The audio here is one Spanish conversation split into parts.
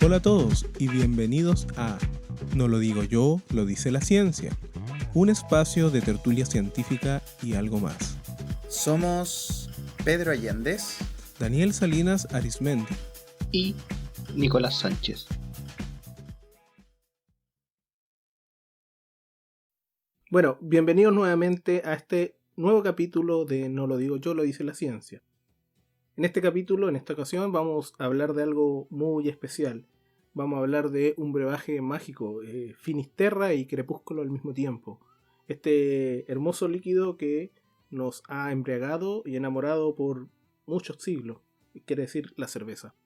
Hola a todos y bienvenidos a No lo digo yo, lo dice la ciencia, un espacio de tertulia científica y algo más. Somos Pedro Allendez, Daniel Salinas Arizmendi y Nicolás Sánchez. Bueno, bienvenidos nuevamente a este nuevo capítulo de No lo digo yo, lo dice la ciencia. En este capítulo, en esta ocasión, vamos a hablar de algo muy especial. Vamos a hablar de un brebaje mágico, Finisterra y Crepúsculo al mismo tiempo. Este hermoso líquido que nos ha embriagado y enamorado por muchos siglos, quiere decir la cerveza.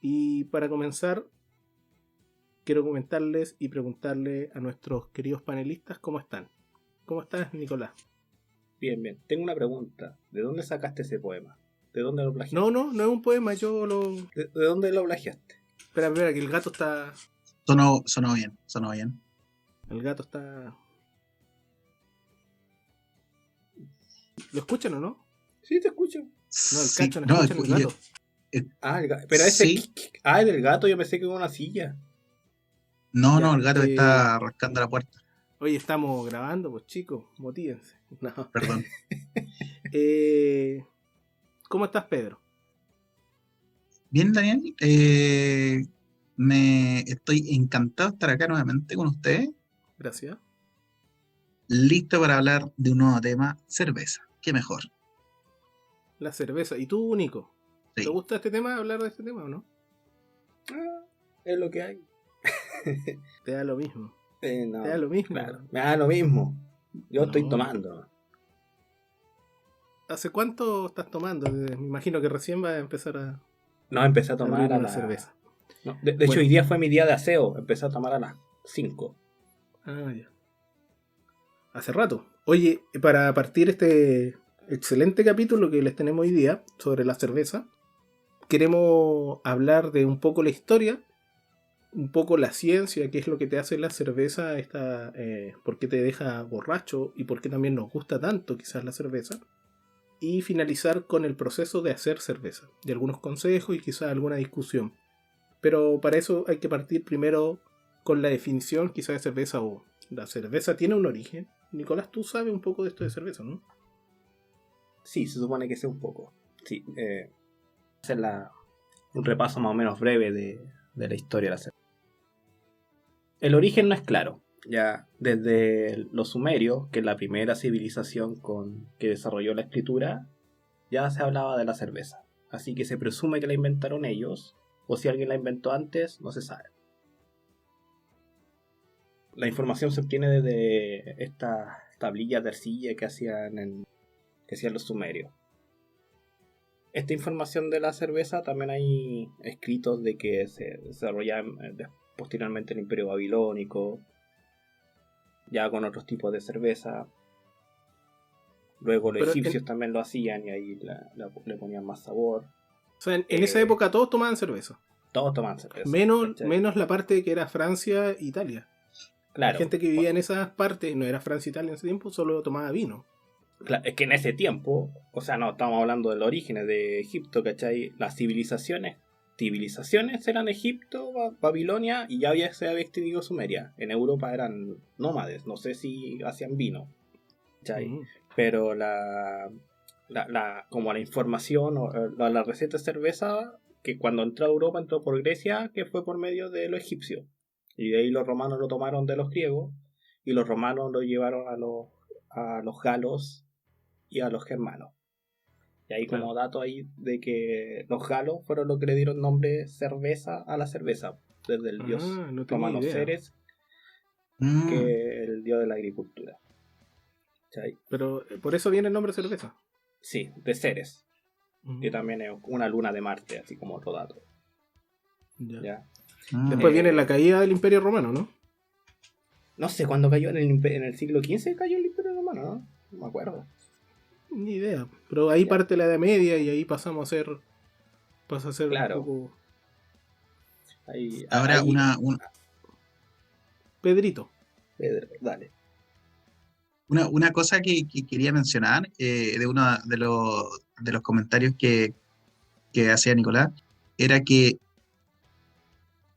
Y para comenzar, quiero comentarles y preguntarle a nuestros queridos panelistas cómo están. ¿Cómo estás, Nicolás? Bien. Tengo una pregunta. ¿De dónde sacaste ese poema? ¿De dónde lo plagiaste? No es un poema, yo lo... ¿De dónde lo plagiaste? Espera, que el gato está... sonó bien. El gato está... ¿Lo escuchan o no? Sí, te escucho. No, el cacho no escucha el gato. Pero ese... Sí. Ah, del gato, yo pensé que era una silla. No, Ya, el gato está rascando la puerta. Hoy estamos grabando, pues chicos, motívense. No. Perdón. ¿Cómo estás, Pedro? Bien, Daniel. Me estoy encantado de estar acá nuevamente con ustedes. Gracias. Listo para hablar de un nuevo tema, cerveza. ¿Qué mejor? La cerveza. ¿Y tú, Nico? Sí. ¿Te gusta este tema, hablar de este tema o no? Es lo que hay. Te da lo mismo. No, Te da lo mismo. claro, me da lo mismo. Yo estoy No. tomando. ¿Hace cuánto estás tomando? Me imagino que recién vas a empezar a No, empecé a tomar abrir a una la cerveza. No, de hecho, Bueno. hoy día fue mi día de aseo. Empecé a tomar a las 5. Ah, ya. Hace rato. Oye, para partir este excelente capítulo que les tenemos hoy día sobre la cerveza, queremos hablar de un poco la historia, un poco la ciencia, qué es lo que te hace la cerveza, por qué te deja borracho y por qué también nos gusta tanto quizás la cerveza, y finalizar con el proceso de hacer cerveza, de algunos consejos y quizás alguna discusión. Pero para eso hay que partir primero con la definición quizás de cerveza o la cerveza tiene un origen. Nicolás, tú sabes un poco de esto de cerveza, ¿no? Sí, se supone que sé un poco. Sí, hacer un repaso más o menos breve de la historia de la cerveza. El origen no es claro. Ya desde los sumerios, que es la primera civilización que desarrolló la escritura, ya se hablaba de la cerveza. Así que se presume que la inventaron ellos, o si alguien la inventó antes, no se sabe. La información se obtiene desde estas tablillas de arcilla que hacían los sumerios. Esta información de la cerveza también hay escritos de que se desarrollaban posteriormente en el Imperio Babilónico, ya con otros tipos de cerveza. Luego los egipcios también lo hacían y ahí le ponían más sabor. O sea, en esa época todos tomaban cerveza. Todos tomaban cerveza. Menos la parte que era Francia e Italia. Claro, la gente que vivía en esas partes, no era Francia e Italia en ese tiempo, solo tomaba vino. Claro, es que en ese tiempo, o sea, no estamos hablando del origen de Egipto, ¿cachai? Las civilizaciones eran Egipto, Babilonia y ya se había extinguido Sumeria. En Europa eran nómades, no sé si hacían vino, ¿cachai? Pero como la información o la receta de cerveza, que cuando entró a Europa entró por Grecia, que fue por medio de los egipcios. Y de ahí los romanos lo tomaron de los griegos y los romanos lo llevaron a los galos y a los germanos. Y ahí como dato ahí de que los galos fueron los que le dieron nombre cerveza a la cerveza, desde el dios romano Ceres, que es el dios de la agricultura. ¿Sí? Pero por eso viene el nombre cerveza. Sí, de Ceres, que también es una luna de Marte, así como otro dato. ¿Ya? Después viene la caída del Imperio Romano, ¿no? No sé cuándo cayó, en el siglo XV cayó el Imperio Romano, ¿no? No me acuerdo. Ni idea, pero ahí parte la Edad Media y ahí pasa a ser claro. un poco... Ahora Pedrito. Pedro, dale. Una cosa que quería mencionar de uno de los comentarios que hacía Nicolás era que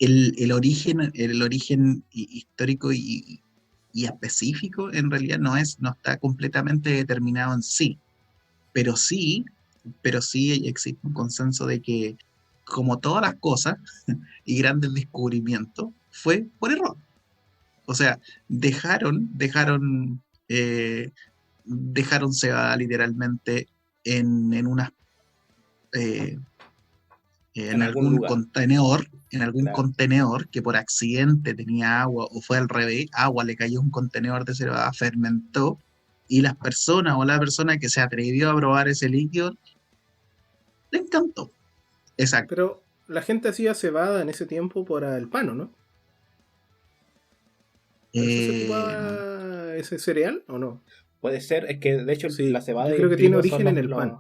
el origen histórico y específico en realidad no está completamente determinado en sí, pero sí, existe un consenso de que, como todas las cosas y grandes descubrimientos, fue por error. O sea, dejaron cebada literalmente en unas eh, En algún lugar. en algún Claro. contenedor que por accidente tenía agua, o fue al revés, agua le cayó a un contenedor de cebada, fermentó, y las personas o la persona que se atrevió a probar ese líquido le encantó. Exacto. Pero la gente hacía cebada en ese tiempo para el pan, ¿o no? ¿Por eso se ocupaba ese cereal o no? Puede ser, es que de hecho Sí, la cebada yo y creo el que tiene trigo son origen en el pan.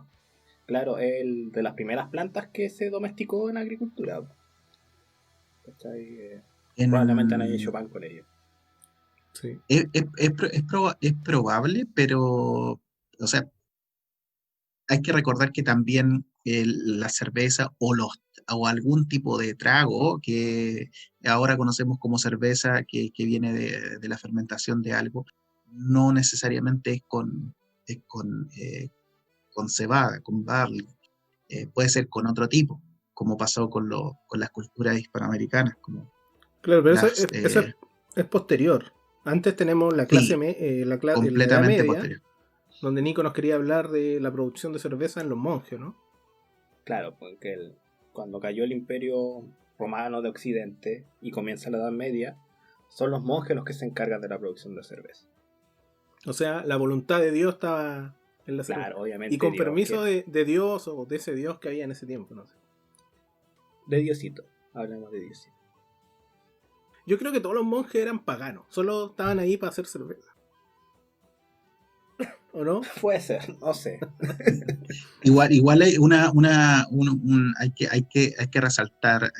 Claro, el de las primeras plantas que se domesticó en agricultura. ¿Cachai? Probablemente han hecho pan con ellos. Sí. Es probable, pero, o sea, hay que recordar que también la cerveza o algún tipo de trago que ahora conocemos como cerveza, que viene de la fermentación de algo, no necesariamente con cebada, con barley. Puede ser con otro tipo, como pasó con las culturas hispanoamericanas, como Claro, pero eso las... es posterior. Antes tenemos la clase sí, en la Edad completamente Media, posterior. donde Nico nos quería hablar de la producción de cerveza en los monjes, ¿no? Claro, porque cuando cayó el imperio romano de Occidente y comienza la Edad Media, son los monjes los que se encargan de la producción de cerveza. O sea, la voluntad de Dios estaba en la cerveza. Claro, obviamente. Y con Dios, permiso de Dios o de ese Dios que había en ese tiempo, no sé. de Diosito, hablamos de Diosito. Yo creo que todos los monjes eran paganos, solo estaban ahí para hacer cerveza. ¿O no? Puede ser, no sé. Igual hay hay que resaltar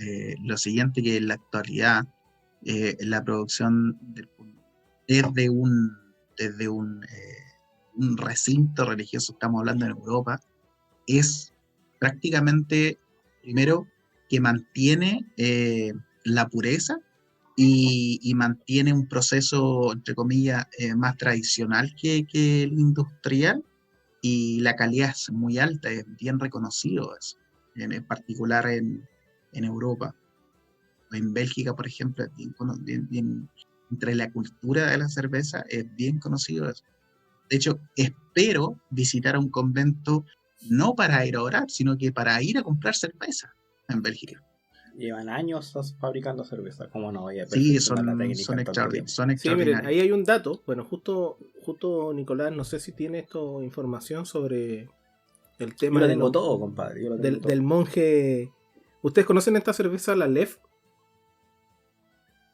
lo siguiente, que en la actualidad la producción desde un recinto religioso, estamos hablando en Europa, es prácticamente, primero, que mantiene la pureza y mantiene un proceso, entre comillas, más tradicional que el industrial, y la calidad es muy alta, es bien reconocido eso, en particular en Europa. En Bélgica, por ejemplo, es entre la cultura de la cerveza es bien conocido eso. De hecho, espero visitar un convento no para ir a orar, sino que para ir a comprar cerveza en Bélgica. Llevan años fabricando cerveza, ¿cómo no voy a Sí, perfeccionar la técnica en tanto tiempo? son Sí, miren, extraordinarios. ahí hay un dato. Bueno, justo Nicolás, no sé si tiene esto información sobre el Yo tema lo tengo todo, compadre. Yo lo tengo todo. del monje. ¿Ustedes conocen esta cerveza, la Lef?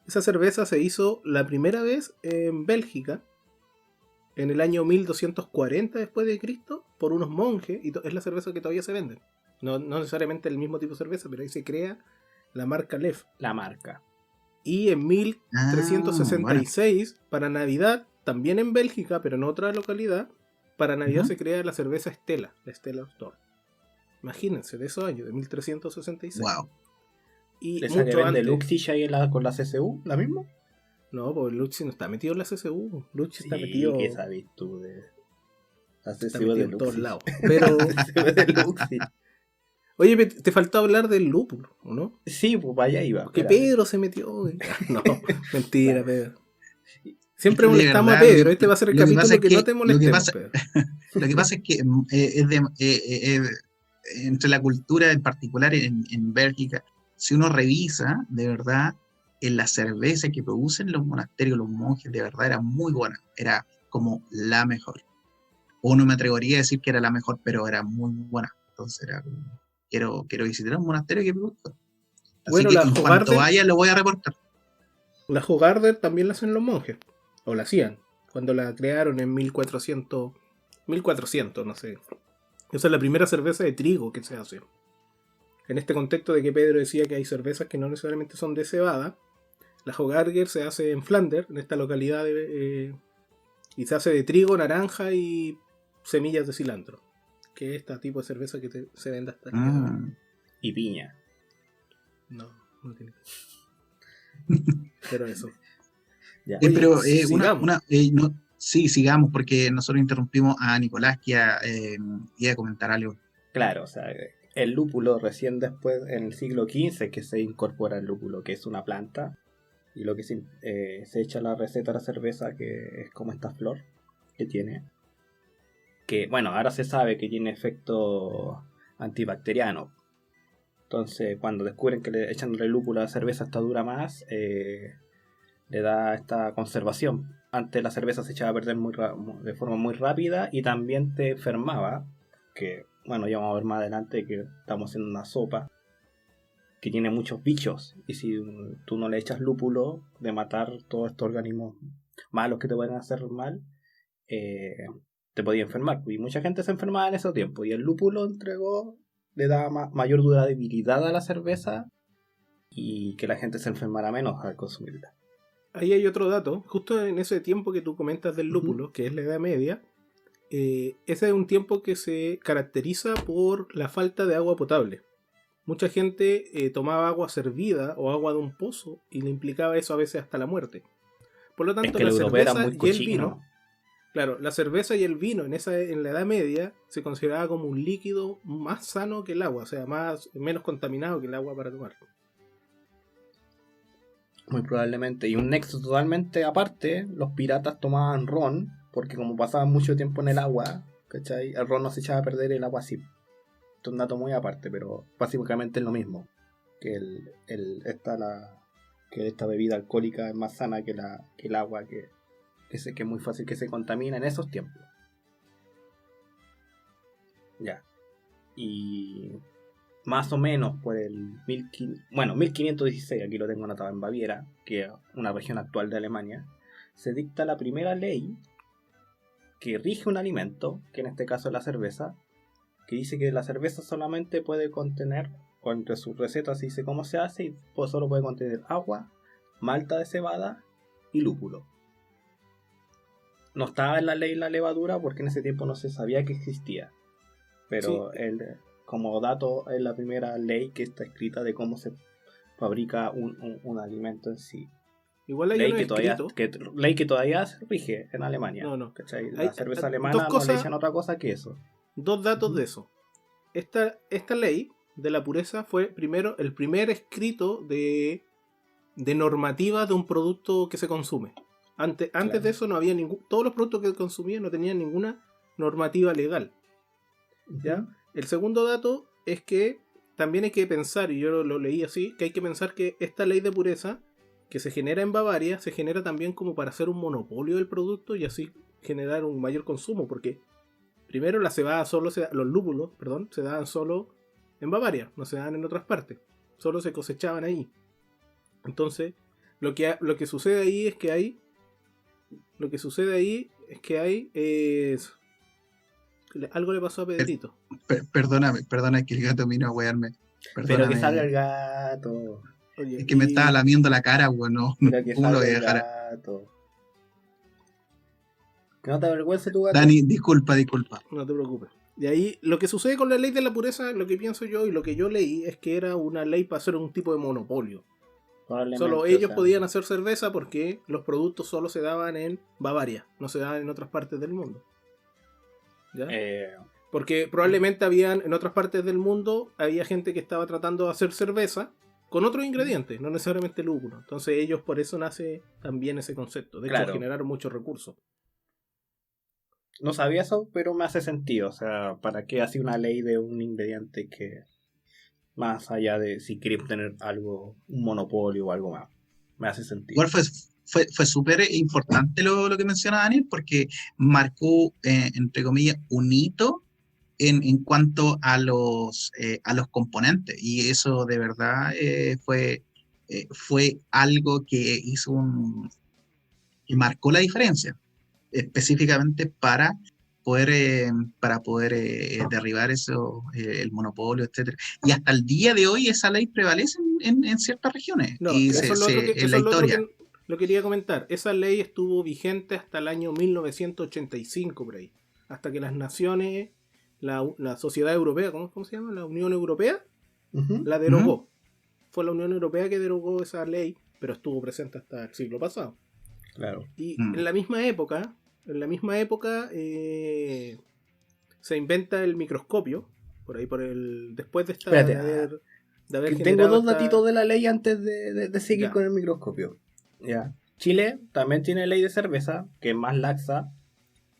Esa cerveza se hizo la primera vez en Bélgica en el año 1240 después de Cristo por unos monjes, y es la cerveza que todavía se vende. No necesariamente el mismo tipo de cerveza, pero ahí se crea la marca Lef. La marca. Y en Bueno. 1366, para Navidad, también en Bélgica, pero en otra localidad, para Navidad se crea la cerveza Stella, la Stella Storm. Imagínense, de esos años, de 1366. Wow. Y ¿Esa que mucho vende antes. Luxich ahí con la CCU? ¿La misma? No, pues Luchi no está metido en la CCU. Luchi está Sí, metido. ¿qué sabes tú de la Está CCU metido de en todos Luxich? lados. Pero. CCU de Luxich. Oye, te faltó hablar del lúpulo, ¿o no? Sí, pues para allá iba. Porque espérate. Pedro se metió. No, mentira, Claro. Pedro. Es Siempre que de molestamos verdad, a Pedro. Este va a ser el lo que capítulo pasa es que no te lo que molestemos, pasa, Pedro. lo que pasa es que entre la cultura en particular en Bélgica, si uno revisa, de verdad, en la cerveza que producen los monasterios, los monjes, de verdad era muy buena, era como la mejor. O no me atrevería a decir que era la mejor, pero era muy buena. Entonces era como, quiero visitar un monasterio que produzca. Así Bueno, que la en cuanto Hogarder, vaya lo voy a reportar. la Hogarder también la hacen los monjes. O la hacían. Cuando la crearon en 1400. 1400, no sé. Esa es la primera cerveza de trigo que se hace. En este contexto de que Pedro decía que hay cervezas que no necesariamente son de cebada, la Hogarder se hace en Flanders, en esta localidad, y se hace de trigo, naranja y semillas de cilantro. Que es este tipo de cerveza que se vende hasta el día de hoy. Y piña. No tiene. Pero eso. Ya. Oye, Pero sigamos. sí, sigamos, porque nosotros interrumpimos a Nicolás, que iba a comentar algo. Claro, o sea, el lúpulo recién después, en el siglo XV, que se incorpora el lúpulo, que es una planta, y lo que se echa a la receta de la cerveza, que es como esta flor que tiene, que bueno, ahora se sabe que tiene efecto antibacteriano. Entonces, cuando descubren que le echan el lúpulo a la cerveza, esta dura más, le da esta conservación. Antes la cerveza se echaba a perder de forma muy rápida y también te enfermaba, que bueno, ya vamos a ver más adelante que estamos haciendo una sopa que tiene muchos bichos, y si tú no le echas lúpulo de matar todos estos organismos malos que te pueden hacer mal, te podía enfermar, y mucha gente se enfermaba en ese tiempo, y el lúpulo le daba mayor durabilidad a la cerveza y que la gente se enfermara menos al consumirla. Ahí hay otro dato, justo en ese tiempo que tú comentas del lúpulo, que es la Edad Media, ese es un tiempo que se caracteriza por la falta de agua potable. Mucha gente tomaba agua servida o agua de un pozo y le implicaba eso a veces hasta la muerte. Por lo tanto, Es que el la europeo era cerveza muy y el cochino. vino, claro, la cerveza y el vino en la Edad Media se consideraba como un líquido más sano que el agua, o sea, menos contaminado que el agua para tomar. Muy probablemente. Y un nexo totalmente aparte, los piratas tomaban ron, porque como pasaban mucho tiempo en el agua, ¿cachai? El ron no se echaba a perder, el agua sí. Esto es un dato muy aparte, pero básicamente es lo mismo. Que esta bebida alcohólica es más sana que el agua, que es muy fácil que se contamina en esos tiempos. Ya. Y más o menos por el 1516, aquí lo tengo anotado, en Baviera, que es una región actual de Alemania, se dicta la primera ley que rige un alimento, que en este caso es la cerveza, que dice que la cerveza solamente puede contener, o entre sus recetas dice cómo se hace, y solo puede contener agua, malta de cebada y lúpulo. No estaba en la ley la levadura porque en ese tiempo no se sabía que existía, pero Sí. como dato es la primera ley que está escrita de cómo se fabrica un alimento en sí. Igual hay Ley uno escrito. ley que todavía se rige en Alemania. No. ¿Cachai? Hay La cerveza dos alemana no le cosas, dicen otra cosa que eso. dos datos de eso. Esta ley de la pureza fue primero el primer escrito de normativa de un producto que se consume. Antes Claro. de eso no había todos los productos que consumían no tenían ninguna normativa legal. ¿Ya? El segundo dato es que también hay que pensar, y yo lo leí así, que hay que pensar que esta ley de pureza que se genera en Bavaria se genera también como para hacer un monopolio del producto y así generar un mayor consumo, porque primero la cebada los lúpulos, perdón, se daban solo en Bavaria, no se daban en otras partes, solo se cosechaban ahí. Entonces, lo que sucede ahí es que hay algo le pasó a Pedrito. Perdona que el gato vino a wearme. Pero Perdóname. que salga el gato. Oye, Es que me estaba lamiendo la cara, bueno. Pero que ¿Cómo lo salga voy a el dejar? gato. Que no te avergüence tu gato. Dani, disculpa. no te preocupes. Y ahí, lo que sucede con la ley de la pureza, lo que pienso yo y lo que yo leí, es que era una ley para hacer un tipo de monopolio. Probablemente, Solo o ellos sea, podían hacer cerveza porque los productos solo se daban en Bavaria, no se daban en otras partes del mundo. ¿Ya? Porque probablemente en otras partes del mundo, había gente que estaba tratando de hacer cerveza con otros ingredientes, no necesariamente lúpulo. Entonces ellos, por eso nace también ese concepto. De hecho, Claro. generaron muchos recursos. No sabía eso, pero me hace sentido. O sea, ¿para qué hace una ley de un ingrediente que, más allá de si quieren tener algo, un monopolio o algo más? Me hace sentido. Igual fue súper importante lo que menciona Daniel, porque marcó, entre comillas, un hito en cuanto a los componentes. Y eso de verdad fue algo que que marcó la diferencia, específicamente para poder derribar eso, el monopolio, etcétera. Y hasta el día de hoy esa ley prevalece en ciertas regiones. No, Y eso es lo otro que, en eso la es lo otro historia. que lo quería comentar. Esa ley estuvo vigente hasta el año 1985, por ahí. Hasta que las naciones, la sociedad europea, ¿cómo se llama? La Unión Europea, Uh-huh. la derogó. Fue la Unión Europea que derogó esa ley pero estuvo presente hasta el siglo pasado. Claro. Y en la misma época se inventa el microscopio, por ahí después de esta Espérate, de haber tengo generado dos datitos de la ley antes de seguir Ya. con el microscopio. Ya. Chile también tiene ley de cerveza, que es más laxa,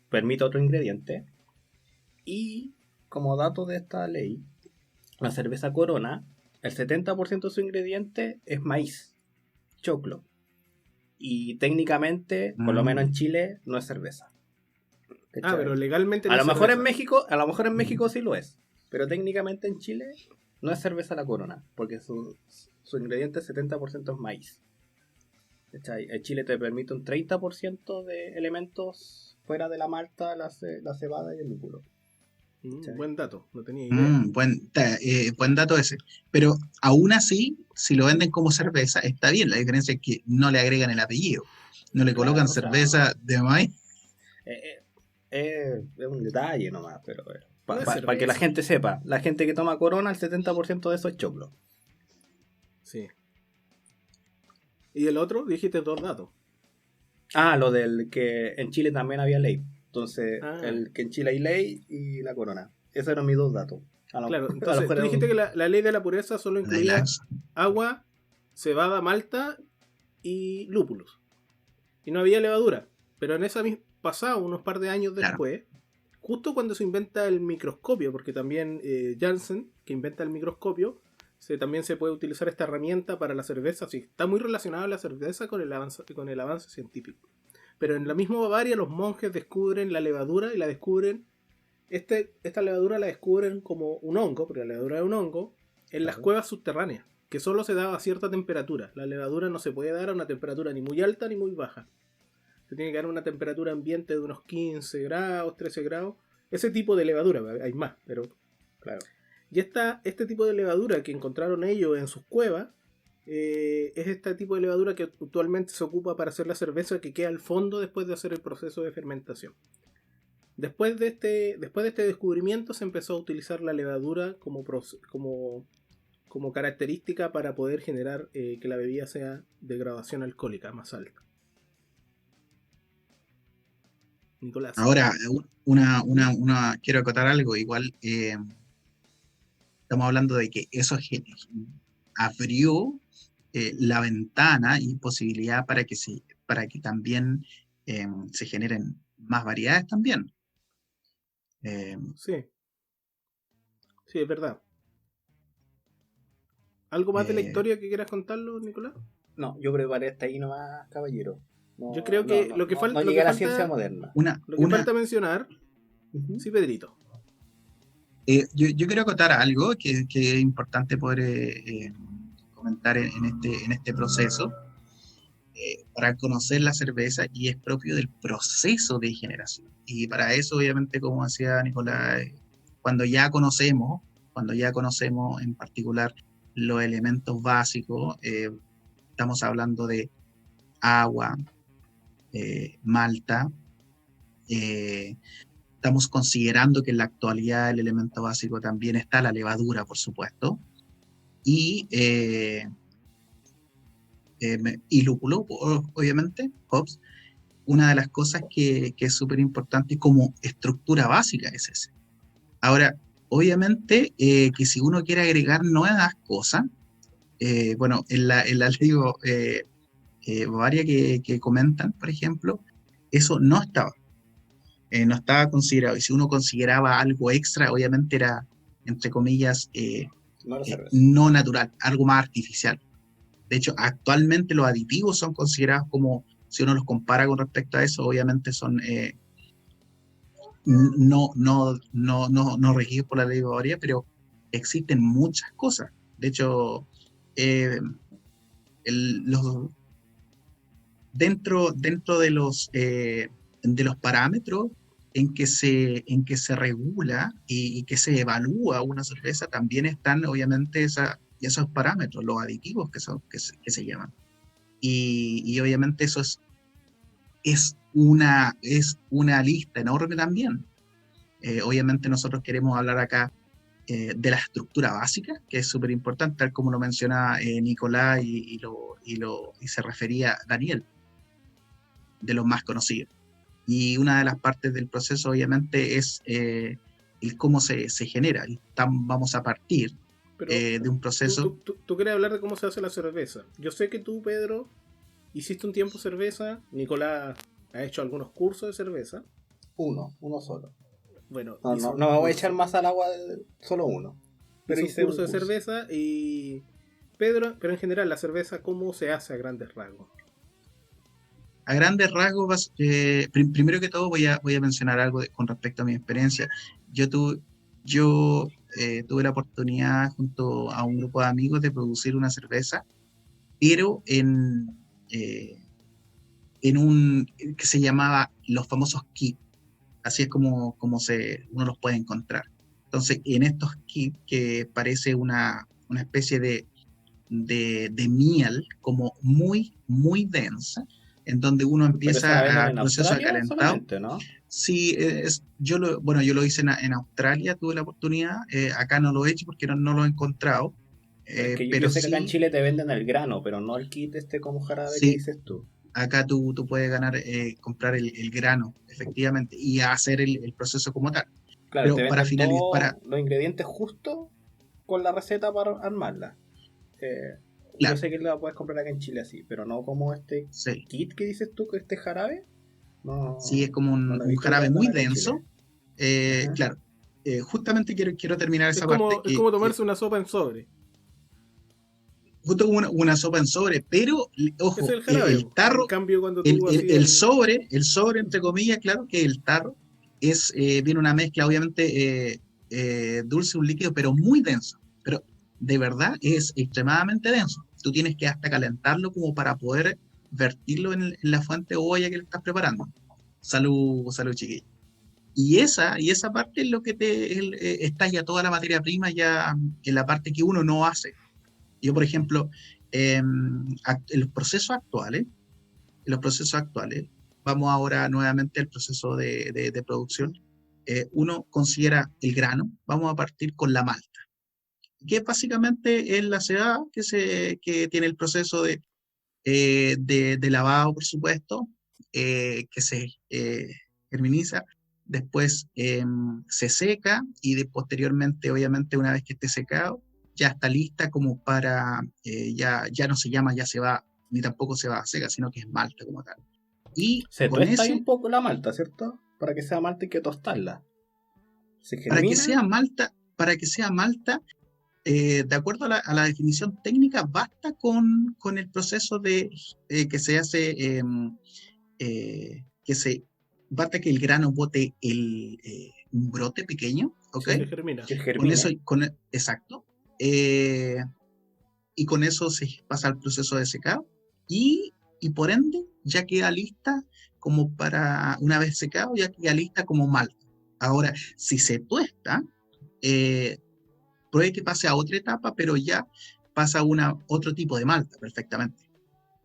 permite otro ingrediente. Y como dato de esta ley, la cerveza Corona, el 70% de su ingrediente es maíz, choclo. Y técnicamente, por lo menos en Chile, no es cerveza. ¿Cachai? pero legalmente a no lo es mejor en cerveza. México sí lo es. Pero técnicamente en Chile no es cerveza la Corona, porque su ingrediente 70% es maíz. ¿Cachai? En Chile te permite un 30% de elementos fuera de la malta, la cebada y el lúpulo. Buen dato, no tenía idea. Buen dato ese. Pero aún así, si lo venden como cerveza, está bien. La diferencia es que no le agregan el apellido. No le Claro, colocan o sea, cerveza de maíz. es un detalle nomás, pero No es para que la cerveza. gente sepa, la gente que toma Corona, el 70% de eso es choclo. Sí. ¿Y el otro? Dijiste dos datos. Lo del que en Chile también había ley. Entonces, Ah. el que en Chile hay ley y la Corona. Esos eran mis dos datos. Claro, a lo entonces mejor tú era dijiste que la ley de la pureza solo incluía Relax. agua, cebada, malta y lúpulos. Y no había levadura. Pero en esa misma pasado unos par de años Claro. después, justo cuando se inventa el microscopio, porque también Janssen, que inventa el microscopio, también se puede utilizar esta herramienta para la cerveza. Sí, está muy relacionada la cerveza con el avance científico. Pero en la misma Bavaria los monjes descubren la levadura y la descubren. Esta levadura la descubren como un hongo, porque la levadura es un hongo, en las cuevas subterráneas, que solo se daba a cierta temperatura. La levadura no se puede dar a una temperatura ni muy alta ni muy baja. Se tiene que dar a una temperatura ambiente de unos 15 grados, 13 grados. Ese tipo de levadura, hay más, pero Claro. y este tipo de levadura que encontraron ellos en sus cuevas es este tipo de levadura que actualmente se ocupa para hacer la cerveza que queda al fondo después de hacer el proceso de fermentación. Después de este descubrimiento se empezó a utilizar la levadura como característica para poder generar que la bebida sea de graduación alcohólica más alta. Nicolás. Ahora, quiero acotar algo. Igual estamos hablando de que eso abrió la ventana y posibilidad para que también se generen más variedades también. Sí, es verdad. ¿Algo más de la historia que quieras contarlo, Nicolás? No, yo preparé hasta ahí nomás, caballero. No, Yo creo que lo que falta- No lo llegué que a la falta- ciencia moderna. Lo que falta mencionar, sí, Pedrito. Yo quiero acotar algo que es importante poder comentar en este proceso para conocer la cerveza, y es propio del proceso de generación. Y para eso, obviamente, como decía Nicolás, cuando ya conocemos en particular los elementos básicos, estamos hablando de agua, malta, estamos considerando que en la actualidad el elemento básico también está la levadura, por supuesto, y lúpulo, obviamente, hops. Una de las cosas que es súper importante como estructura básica es ese. Ahora, obviamente, que si uno quiere agregar nuevas cosas, bueno, en la ley Bavaria que comentan, por ejemplo, eso no estaba considerado. Y si uno consideraba algo extra, obviamente era, entre comillas, no natural, algo más artificial. De hecho, actualmente los aditivos son considerados como, si uno los compara con respecto a eso, obviamente son no regidos por la ley de Bavaria, pero existen muchas cosas. De hecho, dentro de los parámetros en que se regula y que se evalúa una cerveza, también están obviamente esos parámetros, los aditivos que se llaman. Y obviamente eso es una lista enorme también. Obviamente nosotros queremos hablar acá de la estructura básica, que es súper importante, tal como lo menciona Nicolás y se refería a Daniel, de los más conocidos. Y una de las partes del proceso, obviamente, es el cómo se genera. Vamos a partir Pero de un proceso. tú quieres hablar de cómo se hace la cerveza. Yo sé que tú, Pedro, hiciste un tiempo cerveza. Nicolás ha hecho algunos cursos de cerveza. Uno solo. Bueno, No me voy a echar más al agua, solo uno. Pero Pero hice un curso de cerveza y... Pedro, pero en general, la cerveza, ¿cómo se hace a grandes rasgos? A grandes rasgos, primero que todo voy a mencionar algo con respecto a mi experiencia. Yo tuve la oportunidad junto a un grupo de amigos de producir una cerveza, pero en un que se llamaba los famosos kits. Así es como uno los puede encontrar. Entonces, en estos kits, que parece una especie de miel como muy, muy densa, en donde uno empieza a el proceso de calentado. ¿No? Sí, yo lo hice en Australia, tuve la oportunidad. Acá no lo he hecho porque no lo he encontrado. Pero yo sé que sí, acá en Chile te venden el grano, pero no el kit como jarabe sí, que dices tú. acá tú puedes comprar el grano, efectivamente, y hacer el proceso como tal. Claro, te Pero para venden finalizar, todos los ingredientes justo con la receta para armarla. Yo claro, sé que la puedes comprar acá en Chile así, pero no como este sí, kit que dices tú, que este jarabe. sí, es como No lo he un visto que jarabe vendan muy acá en Chile. denso. Ajá. Claro, justamente quiero terminar Es esa parte, como, es como tomarse una sopa en sobre. justo como una sopa en sobre, pero Ese es ojo, el jarabe. el tarro, En cambio, cuando tú el hacías... sobre, entre comillas, claro que el tarro viene una mezcla, obviamente, dulce, un líquido, pero muy denso. Pero de verdad es extremadamente denso. Tú tienes que hasta calentarlo como para poder vertirlo en la fuente o olla que le estás preparando. Salud, salud, chiquillos. Y esa parte es lo que está ya toda la materia prima ya en la parte que uno no hace. Yo, por ejemplo, en los procesos actuales, vamos ahora nuevamente al proceso de producción. Uno considera el grano, vamos a partir con la malta, que básicamente es la cebada que tiene el proceso de lavado, por supuesto, que se germiniza, después se seca y posteriormente, obviamente, una vez que esté secado, ya está lista como para, ya no se llama ya se va, ni tampoco se va seca, sino que es malta como tal. Y Se con tuesta ahí ese, un poco la malta, ¿cierto? Para que sea malta hay que tostarla. Se para que germina. sea malta, de acuerdo a la definición técnica, basta con el proceso que se hace, basta que el grano bote un brote pequeño, ¿ok? Sí, se germina. Que Con eso, germine. exacto. Y con eso se pasa al proceso de secado y por ende ya queda lista como para, una vez secado, ya queda lista como malta. Ahora, si se tuesta, eh, puede que pase a otra etapa, pero ya pasa a otro tipo de malta perfectamente.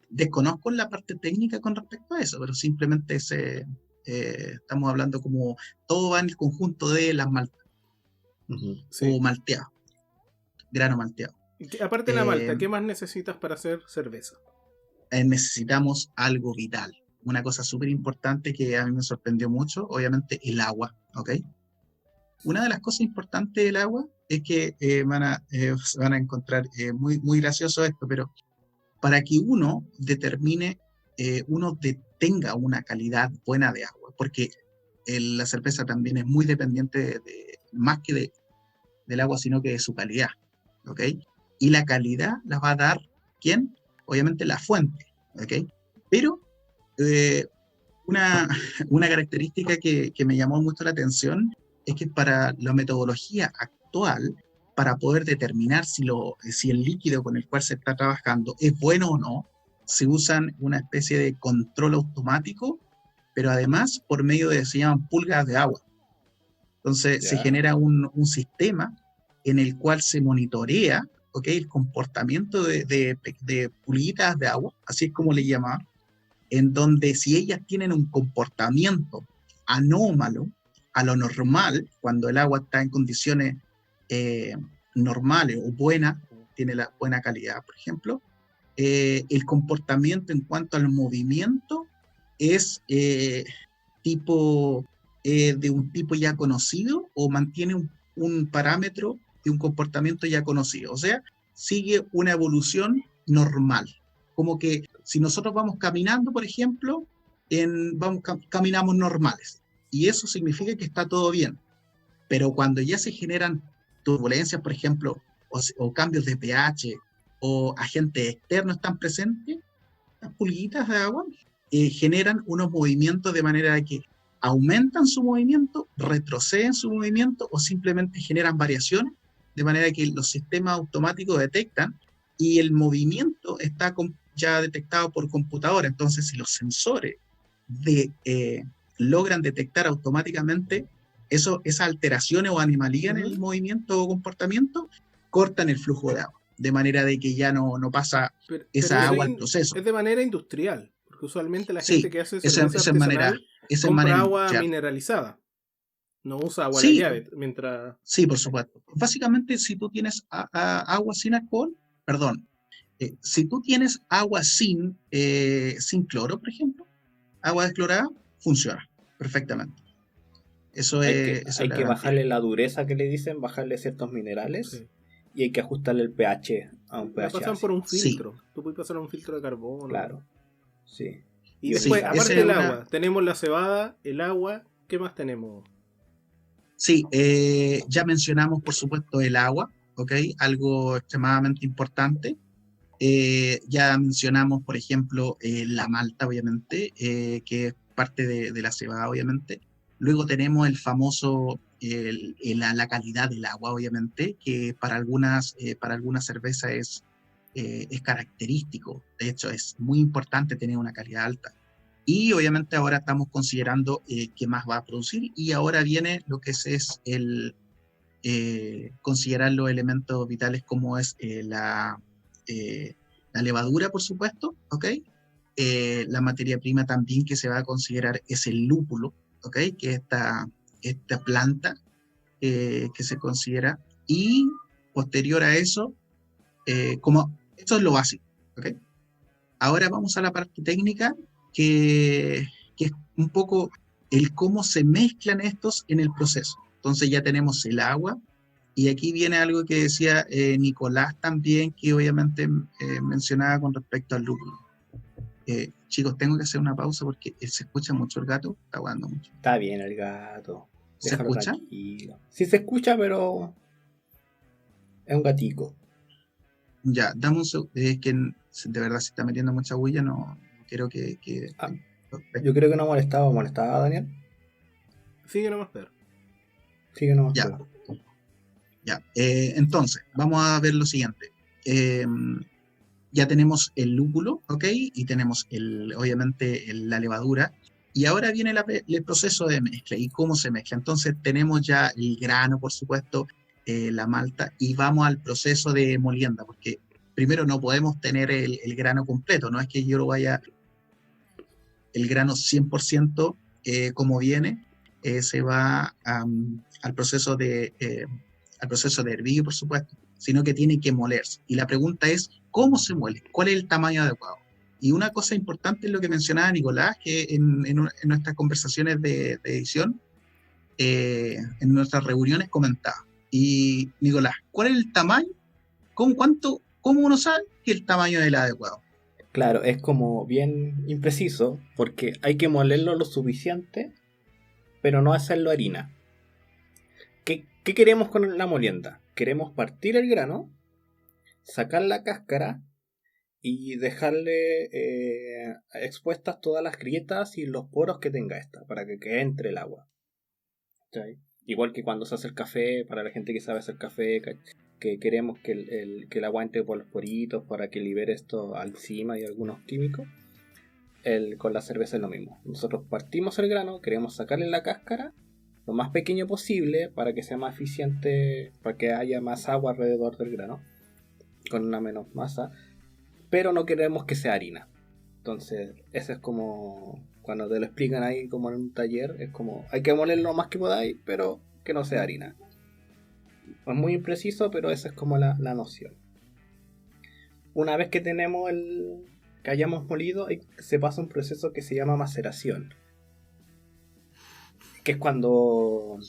Desconozco la parte técnica con respecto a eso, pero simplemente estamos hablando como todo va en el conjunto de las maltas Sí. o malteado, grano malteado. Aparte de la Eh, malta, ¿qué más necesitas para hacer cerveza? Necesitamos algo vital, una cosa súper importante que a mí me sorprendió mucho, obviamente el agua, ¿ok? Una de las cosas importantes del agua es que van a encontrar muy, muy gracioso esto, pero para que uno determine, tenga una calidad buena de agua, porque la cerveza también es muy dependiente más que del agua, sino que de su calidad, ¿ok? Y la calidad la va a dar, ¿quién? Obviamente la fuente, ¿ok? Pero eh, una, una característica que me llamó mucho la atención es que para la metodología actual, para poder determinar si el líquido con el cual se está trabajando es bueno o no, se usan una especie de control automático, pero además por medio se llaman pulgas de agua. Entonces se Ya. genera un sistema en el cual se monitorea, ¿ok?, el comportamiento de pulguitas de agua, así es como le llamaban, en donde si ellas tienen un comportamiento anómalo a lo normal, cuando el agua está en condiciones normales o buenas, tiene la buena calidad, por ejemplo, el comportamiento en cuanto al movimiento es de un tipo ya conocido o mantiene un parámetro de un comportamiento ya conocido. O sea, sigue una evolución normal. Como que si nosotros vamos caminando, por ejemplo, caminamos normales. Y eso significa que está todo bien. Pero cuando ya se generan turbulencias, por ejemplo, o cambios de pH, o agentes externos están presentes, las pulguitas de agua generan unos movimientos de manera que aumentan su movimiento, retroceden su movimiento o simplemente generan variaciones, de manera que los sistemas automáticos detectan y el movimiento está ya detectado por computadora. Entonces, si los sensores logran detectar automáticamente esas alteraciones o anomalías en el movimiento o comportamiento, cortan el flujo de agua, de manera de que ya no pasa esa agua al proceso. Es de manera industrial, porque usualmente la Sí, gente que hace cerveza esa artesanal es compra manera agua industrial. mineralizada, no usa agua a Sí, la llave. Mientras... sí, por supuesto. Básicamente, si tú tienes agua sin alcohol, perdón, si tú tienes agua sin cloro, por ejemplo, agua desclorada, funciona perfectamente. Eso Hay es la que garantía. bajarle la dureza que le dicen, bajarle ciertos minerales, Sí. y hay que ajustarle el pH a un La pH pasan por ácido. un filtro. Tú puedes pasar a un filtro de carbono. Claro, sí. Y Sí, después, esa aparte es del una... agua, tenemos la cebada, el agua. ¿Qué más tenemos? Sí, ya mencionamos, por supuesto, el agua, ¿ok? Algo extremadamente importante. Ya mencionamos, por ejemplo, la malta, obviamente, que es parte de la cebada, obviamente. Luego tenemos el famoso, la calidad del agua, obviamente, que para algunas cervezas es característico. De hecho, es muy importante tener una calidad alta. Y obviamente ahora estamos considerando qué más va a producir, y ahora viene lo que es considerar los elementos vitales como es la levadura, por supuesto, ¿ok? La materia prima también que se va a considerar es el lúpulo, ¿ok? Que es esta planta que se considera, y posterior a eso, esto es lo básico, ¿ok? Ahora vamos a la parte técnica, que es un poco el cómo se mezclan estos en el proceso. Entonces ya tenemos el agua, y aquí viene algo que decía Nicolás también, que obviamente mencionaba con respecto al lúpulo. Chicos, tengo que hacer una pausa porque se escucha mucho el gato, está jugando mucho. Está bien el gato. ¿Se Déjalo escucha? tranquilo. Sí se escucha, pero es un gatico. Ya, dame un segundo, es que de verdad se está metiendo mucha bulla, no quiero que... Yo creo que no molestaba, Daniel. Sigue nomás, Pedro. Sigue nomás, Ya. Pedro. Ya, entonces, vamos a ver lo siguiente. Ya tenemos el lúpulo, ¿ok? Y tenemos, obviamente, la levadura. Y ahora viene el proceso de mezcla y cómo se mezcla. Entonces, tenemos ya el grano, por supuesto, la malta, y vamos al proceso de molienda, porque primero no podemos tener el grano completo, no es que yo lo vaya, el grano 100% como viene, se va al proceso de hervido, por supuesto, sino que tiene que molerse. Y la pregunta es, ¿cómo se muele? ¿Cuál es el tamaño adecuado? Y una cosa importante es lo que mencionaba Nicolás, que en nuestras conversaciones de edición, en nuestras reuniones comentaba. Y Nicolás, ¿cuál es el tamaño? ¿Cómo uno sabe que el tamaño es el adecuado? Claro, es como bien impreciso, porque hay que molerlo lo suficiente, pero no hacerlo harina. ¿Qué queremos con la molienda? Queremos partir el grano, sacar la cáscara y dejarle expuestas todas las grietas y los poros que tenga esta, para que entre el agua. ¿Sí? Igual que cuando se hace el café, para la gente que sabe hacer café, que queremos que el agua entre por los poritos para que libere esto encima y algunos químicos. Con la cerveza es lo mismo. Nosotros partimos el grano, queremos sacarle la cáscara lo más pequeño posible para que sea más eficiente, para que haya más agua alrededor del grano, con una menos masa, pero no queremos que sea harina. Entonces, eso es como cuando te lo explican ahí como en un taller, es como hay que moler lo más que podáis, pero que no sea harina. es muy impreciso, pero esa es como la noción. Una vez que tenemos que hayamos molido, se pasa un proceso que se llama maceración, que es cuando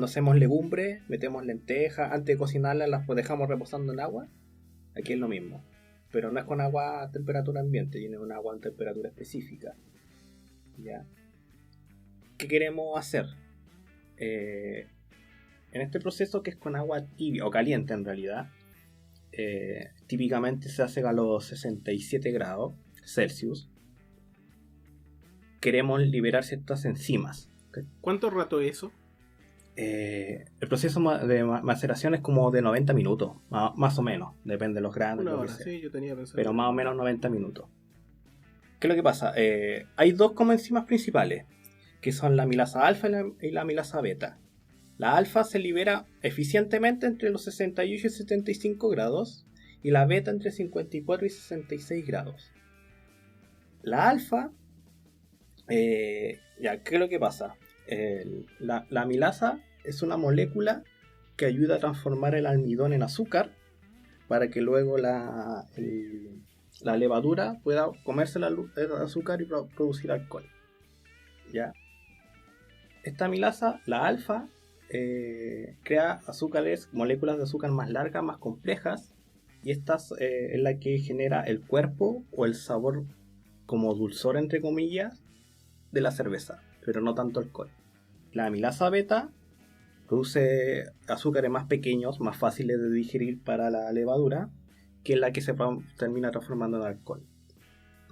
hacemos legumbres, metemos lentejas, antes de cocinarlas las dejamos reposando en agua. Aquí es lo mismo, pero no es con agua a temperatura ambiente, tiene un agua a temperatura específica. ¿Ya? ¿Qué queremos hacer? En este proceso, que es con agua tibia o caliente en realidad, típicamente se hace a los 67 grados Celsius. Queremos liberar ciertas enzimas. ¿Cuánto rato es eso? El proceso de maceración es como de 90 minutos, más o menos, depende de los granos. Una hora, sí, yo tenía pensado. Pero más o menos 90 minutos. ¿Qué es lo que pasa? Hay dos como enzimas principales, que son la amilasa alfa y la amilasa beta. La alfa se libera eficientemente entre los 68 y 75 grados y la beta entre 54 y 66 grados. La alfa, ¿qué es lo que pasa? La amilasa es una molécula que ayuda a transformar el almidón en azúcar para que luego la levadura pueda comerse el azúcar y producir alcohol. ¿Ya? Esta amilasa, la alfa, crea azúcares, moléculas de azúcar más largas, más complejas, y esta es la que genera el cuerpo o el sabor como dulzor entre comillas de la cerveza, pero no tanto alcohol. La amilasa beta produce azúcares más pequeños, más fáciles de digerir para la levadura, que es la que se termina transformando en alcohol.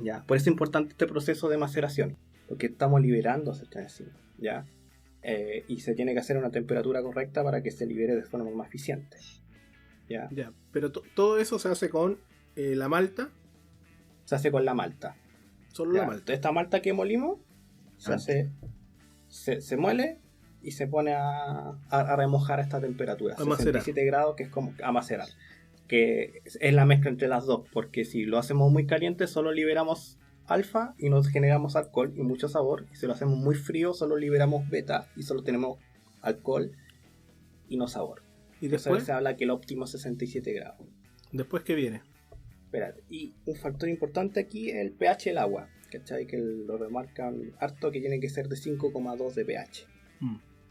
¿Ya? Por eso es importante este proceso de maceración, porque estamos liberando esta enzima, ¿ya? Y se tiene que hacer a una temperatura correcta para que se libere de forma más eficiente. ¿Ya? Ya, pero todo eso se hace con la malta. Se hace con la malta. Solo ¿Ya? la malta. Esta malta que molimos se muele y se pone a remojar a esta temperatura, A macerar. 67 grados, que es como a macerar, que es la mezcla entre las dos, porque si lo hacemos muy caliente solo liberamos alfa y nos generamos alcohol y mucho sabor, y si lo hacemos muy frío solo liberamos beta y solo tenemos alcohol y no sabor. Y Entonces después, se habla que el óptimo es 67 grados. ¿después qué viene? Espérate. Y un factor importante aquí es el pH del agua, ¿cachai? Que lo remarcan harto, que tiene que ser de 5,2 de pH.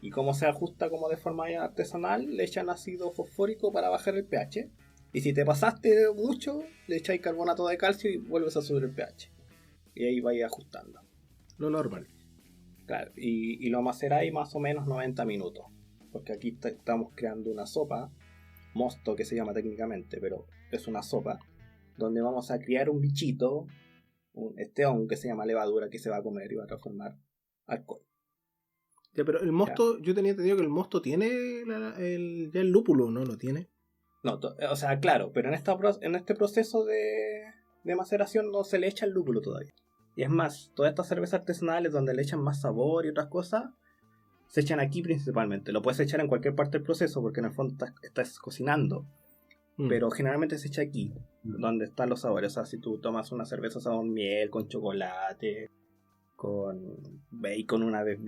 Y como se ajusta como de forma artesanal, le echan ácido fosfórico para bajar el pH. Y si te pasaste mucho, le echáis carbonato de calcio y vuelves a subir el pH. Y ahí vais ajustando. Lo normal. Claro, y lo maceráis más o menos 90 minutos. Porque aquí estamos creando una sopa, mosto que se llama técnicamente, pero es una sopa, donde vamos a criar un bichito, este hongo que se llama levadura, que se va a comer y va a transformar alcohol. Ya, pero el mosto, yo tenía entendido que el mosto tiene ya el lúpulo, ¿no? ¿Lo tiene? No, o sea, claro, pero en este proceso de maceración no se le echa el lúpulo todavía. Y es más, todas estas cervezas artesanales donde le echan más sabor y otras cosas, se echan aquí principalmente. Lo puedes echar en cualquier parte del proceso porque en el fondo estás cocinando. Pero generalmente se echa aquí, donde están los sabores. O sea, si tú tomas una cerveza sabor miel, con chocolate, con bacon, una vez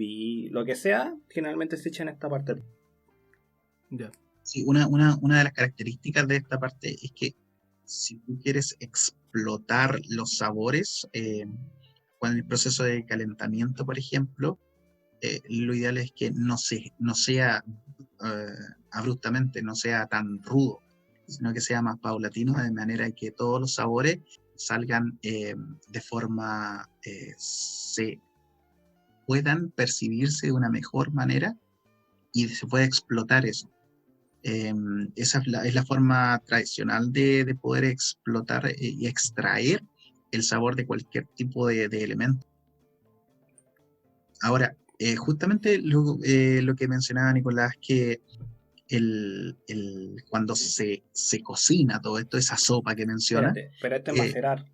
lo que sea, generalmente se echa en esta parte. Ya. Sí, una de las características de esta parte es que si tú quieres explotar los sabores, con el proceso de calentamiento, por ejemplo, lo ideal es que no sea abruptamente, no sea tan rudo, sino que sea más paulatino, de manera que todos los sabores salgan de forma, se puedan percibirse de una mejor manera y se pueda explotar eso. Esa es la forma tradicional de poder explotar y extraer el sabor de cualquier tipo de elemento. Ahora, justamente lo que mencionaba Nicolás, que cuando se cocina todo esto, esa sopa que menciona. Espérate macerar.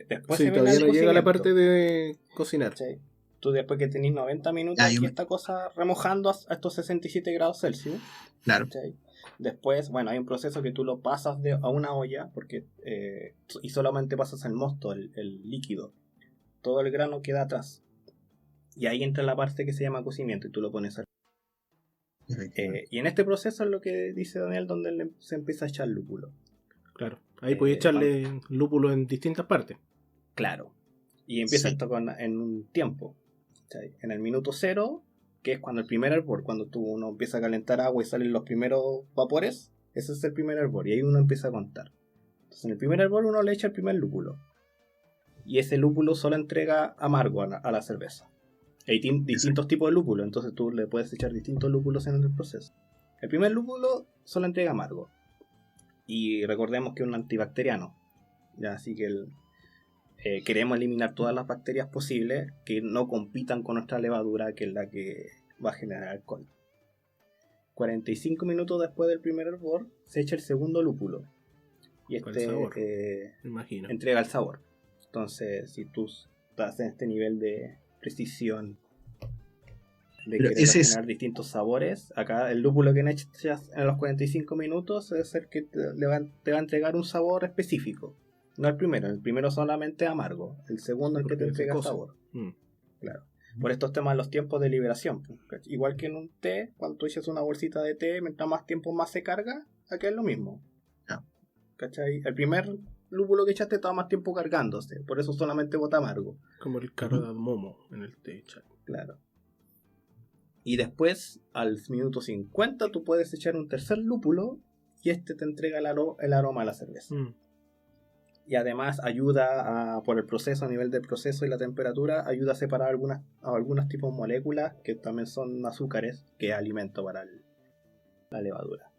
Después Sí, se viene todavía el no llega la cocimiento. parte de cocinar. ¿Sí? Tú después que tenéis 90 minutos aquí esta cosa remojando a estos 67 grados Celsius. Claro. ¿Sí? Después, bueno, hay un proceso que tú lo pasas a una olla porque y solamente pasas el mosto, el líquido. Todo el grano queda atrás. Y ahí entra la parte que se llama cocimiento y tú lo pones Efectivamente. Y en este proceso es lo que dice Daniel, donde se empieza a echar lúpulo. Claro. Ahí podéis echarle lúpulo en distintas partes. Claro. Y empieza Sí. esto en un tiempo. ¿Cachai? En el minuto 0, que es cuando el primer hervor, cuando uno empieza a calentar agua y salen los primeros vapores, ese es el primer hervor. Y ahí uno empieza a contar. Entonces en el primer hervor uno le echa el primer lúpulo. Y ese lúpulo solo entrega amargo a la cerveza. Hay distintos tipos de lúpulo, entonces tú le puedes echar distintos lúpulos en el proceso. El primer lúpulo solo entrega amargo. Y recordemos que es un antibacteriano. ¿Ya? Así que queremos eliminar todas las bacterias posibles que no compitan con nuestra levadura, que es la que va a generar alcohol. 45 minutos después del primer hervor se echa el segundo lúpulo. Y Con el sabor, este me imagino. entrega el sabor. Entonces, si tú estás en este nivel de precisión de Pero querer ese es- generar distintos sabores, acá el lúpulo que echas en los 45 minutos es el que te va a entregar un sabor específico. No el primero solamente amargo, el segundo el que Porque te se entrega cose. sabor. Mm. Claro. Por estos temas los tiempos de liberación. ¿Cachai? Igual que en un té, cuando tú echas una bolsita de té, mientras más tiempo más se carga, acá es lo mismo. Ya. ¿Cachai? El primer lúpulo que echaste estaba más tiempo cargándose, por eso solamente bota amargo. Como el cardamomo en el té. Claro. Y después, al minuto 50, tú puedes echar un tercer lúpulo y este te entrega el aroma a la cerveza. Mm. Y además ayuda por el proceso, a nivel del proceso y la temperatura, ayuda a separar algunos tipos de moléculas que también son azúcares, que es alimento para la levadura.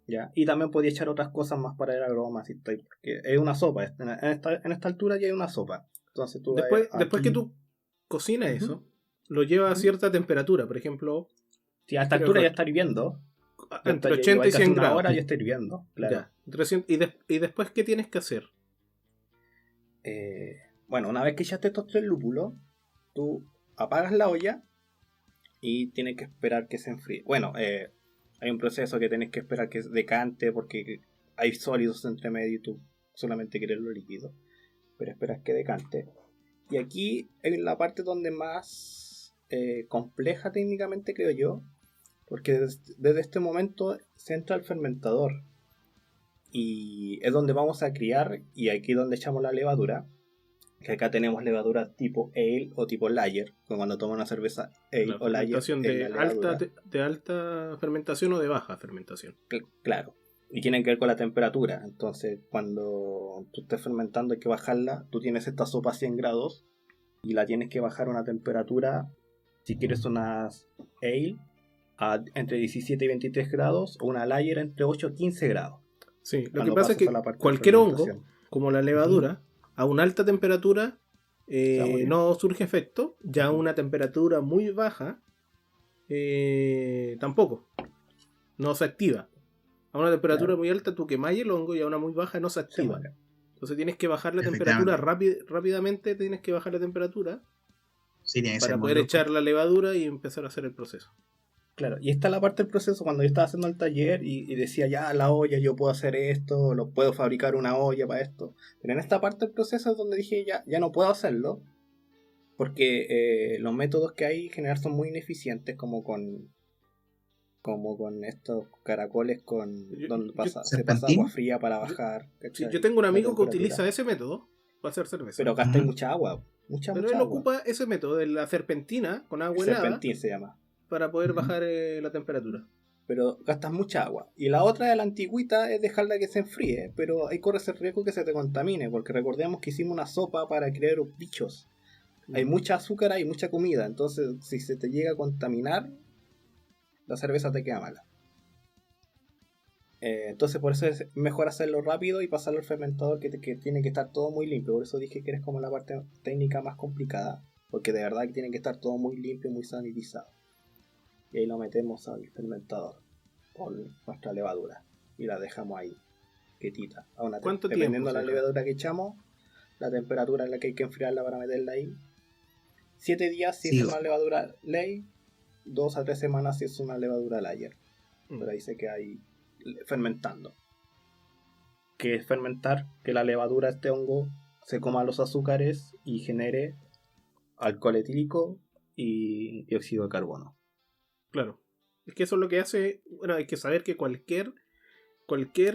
¿Ya? Y también podía echar otras cosas más para el aroma, porque es una sopa. En esta altura ya hay una sopa. Entonces tú Después aquí, que tú cocinas Ujú. eso, lo llevas a cierta temperatura. Por ejemplo, si a esta creo altura que- ya está hirviendo, entre 80 y 100 grados. Ahora ya está hirviendo, claro. Ya. Y después, ¿qué tienes que hacer? Bueno, una vez que echaste estos 3 lúpulos, tú apagas la olla y tienes que esperar que se enfríe. Bueno, hay un proceso que tienes que esperar que decante porque hay sólidos entre medio y tú solamente quieres lo líquido, pero esperas que decante. Y aquí es la parte donde más compleja técnicamente, creo yo, porque desde este momento se entra el fermentador y es donde vamos a criar, y aquí es donde echamos la levadura, que acá tenemos levadura tipo ale o tipo lager, cuando tomas una cerveza ale La o lager fermentación es de la levadura. alta fermentación o de baja fermentación. Claro, y tienen que ver con la temperatura. Entonces cuando tú estés fermentando hay que bajarla. Tú tienes esta sopa a 100 grados y la tienes que bajar a una temperatura, si quieres unas ale, entre 17 y 23 grados, o una lager entre 8 y 15 grados. Sí, lo que Cuando pasa es pasas que a la parte de cualquier hongo, fermentación. como la levadura, a una alta temperatura Se va a morir. no surge efecto. Ya a una temperatura muy baja tampoco. No se activa. A una temperatura Claro. muy alta tú quemáis el hongo y a una muy baja no se Se activa. muere. Entonces tienes que bajar la Efectivamente. temperatura rápidamente, tienes que bajar la temperatura Sí, tiene que ser para muy poder loco. echar la levadura y empezar a hacer el proceso. Claro, y esta es la parte del proceso cuando yo estaba haciendo el taller y decía, ya, la olla, yo puedo hacer esto, lo puedo fabricar una olla para esto. Pero en esta parte del proceso es donde dije, ya no puedo hacerlo, porque los métodos que hay en general son muy ineficientes, como con estos caracoles donde se pasa ¿Serpentín? agua fría para bajar. Sí, ¿cachai? yo tengo un La amigo que temperatura. utiliza ese método para hacer cerveza. Pero gastáis Ujú. mucha agua, mucha Pero él agua. ocupa ese método de la serpentina con agua helada Serpentín se llama. para poder Ujú. bajar la temperatura. Pero gastas mucha agua. Y la otra de la antigüita es dejarla que se enfríe, pero ahí corres el riesgo que se te contamine, porque recordemos que hicimos una sopa para crear bichos. Hay mucha azúcar, hay mucha comida, entonces si se te llega a contaminar, la cerveza te queda mala. Entonces por eso es mejor hacerlo rápido y pasarlo al fermentador, que tiene que estar todo muy limpio. Por eso dije que eres como la parte técnica más complicada, porque de verdad que tiene que estar todo muy limpio, muy sanitizado. Y ahí lo metemos al fermentador con nuestra levadura y la dejamos ahí quietita. ¿Cuánto dependiendo tiempo de la se deja? levadura que echamos, la temperatura en la que hay que enfriarla para meterla ahí. 7 días si Sí, es una levadura ley, 2 a 3 semanas si es una levadura lager. Mm. Pero ahí se queda ahí fermentando. ¿Qué es fermentar? Que la levadura, este hongo, se coma los azúcares y genere alcohol etílico y dióxido de carbono. Claro. Es que eso es lo que hace. Bueno, hay que saber que cualquier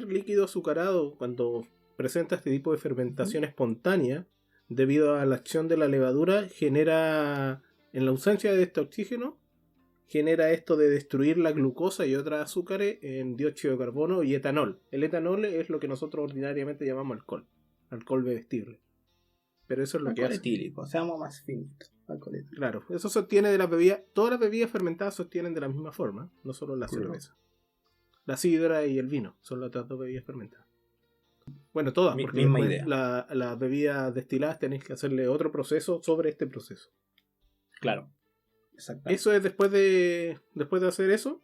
líquido azucarado, cuando presenta este tipo de fermentación espontánea, debido a la acción de la levadura, genera, en la ausencia de este oxígeno, genera esto de destruir la glucosa y otros azúcares en dióxido de carbono y etanol. El etanol es lo que nosotros ordinariamente llamamos alcohol bebestible. Pero eso es lo que Alcohol hace. etílico, seamos más finitos. Alcohol etílico. Claro, eso se obtiene de las bebidas. Todas las bebidas fermentadas se obtienen de la misma forma, no solo la Claro. cerveza. La sidra y el vino son las otras dos bebidas fermentadas. Bueno, todas, porque Misma después idea. las bebidas destiladas tenéis que hacerle otro proceso sobre este proceso. Claro. Exacto. Eso es después de hacer eso.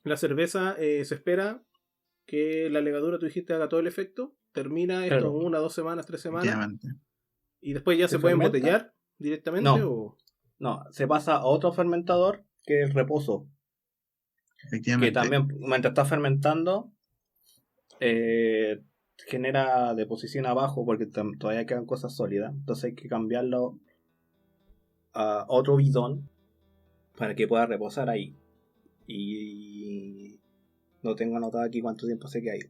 La cerveza se espera que la levadura, tú dijiste, haga todo el efecto. Termina esto Claro. en 1, 2 semanas, 3 semanas. Efectivamente. Y después ya ¿Se se puede fermenta? embotellar directamente. No. ¿O? No, se pasa a otro fermentador que es reposo. Efectivamente. Que también, mientras está fermentando, genera deposición abajo porque todavía quedan cosas sólidas. Entonces hay que cambiarlo a otro bidón para que pueda reposar ahí. Y no tengo anotado aquí cuánto tiempo se queda ahí.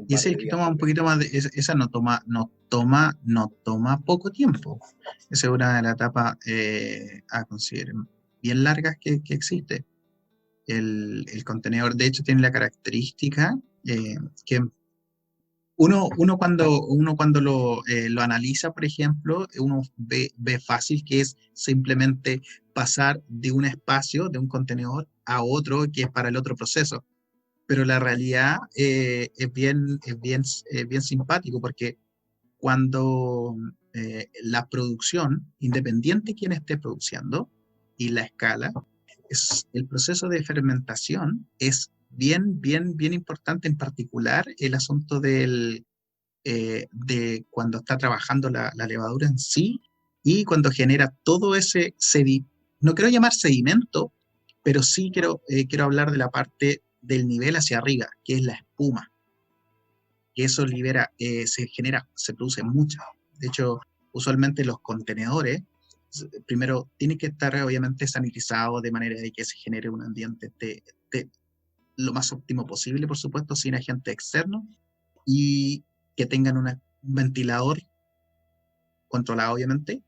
Y es el que toma un poquito más esa no toma poco tiempo. Esa es una de las etapas a considerar bien largas que existe. El contenedor, de hecho, tiene la característica que uno cuando lo analiza, por ejemplo, uno ve fácil que es simplemente pasar de un espacio, de un contenedor, a otro que es para el otro proceso. Pero la realidad es bien simpático porque cuando la producción, independiente de quién esté produciendo y la escala, el proceso de fermentación es bien importante, en particular el asunto de cuando está trabajando la levadura en sí y cuando genera todo ese no quiero llamar sedimento, pero sí quiero hablar de la parte del nivel hacia arriba, que es la espuma. Que eso libera, se produce mucha. De hecho, usualmente los contenedores, primero, tienen que estar obviamente sanitizados de manera de que se genere un ambiente lo más óptimo posible, por supuesto, sin agente externo, y que tengan un ventilador controlado, obviamente,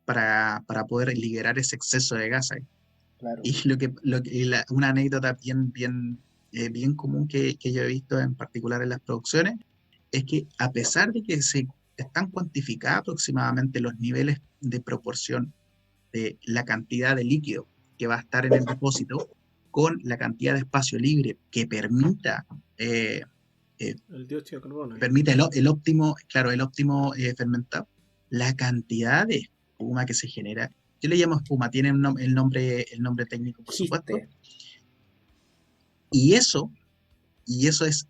para poder liberar ese exceso de gas ahí. Claro. Y una anécdota bien común que yo he visto en particular en las producciones es que a pesar de que se están cuantificados aproximadamente los niveles de proporción de la cantidad de líquido que va a estar en el depósito con la cantidad de espacio libre que permita El dióxido de carbono. el óptimo fermentado, la cantidad de espuma que se genera, yo le llamo espuma, tiene el nombre técnico, por supuesto, y eso es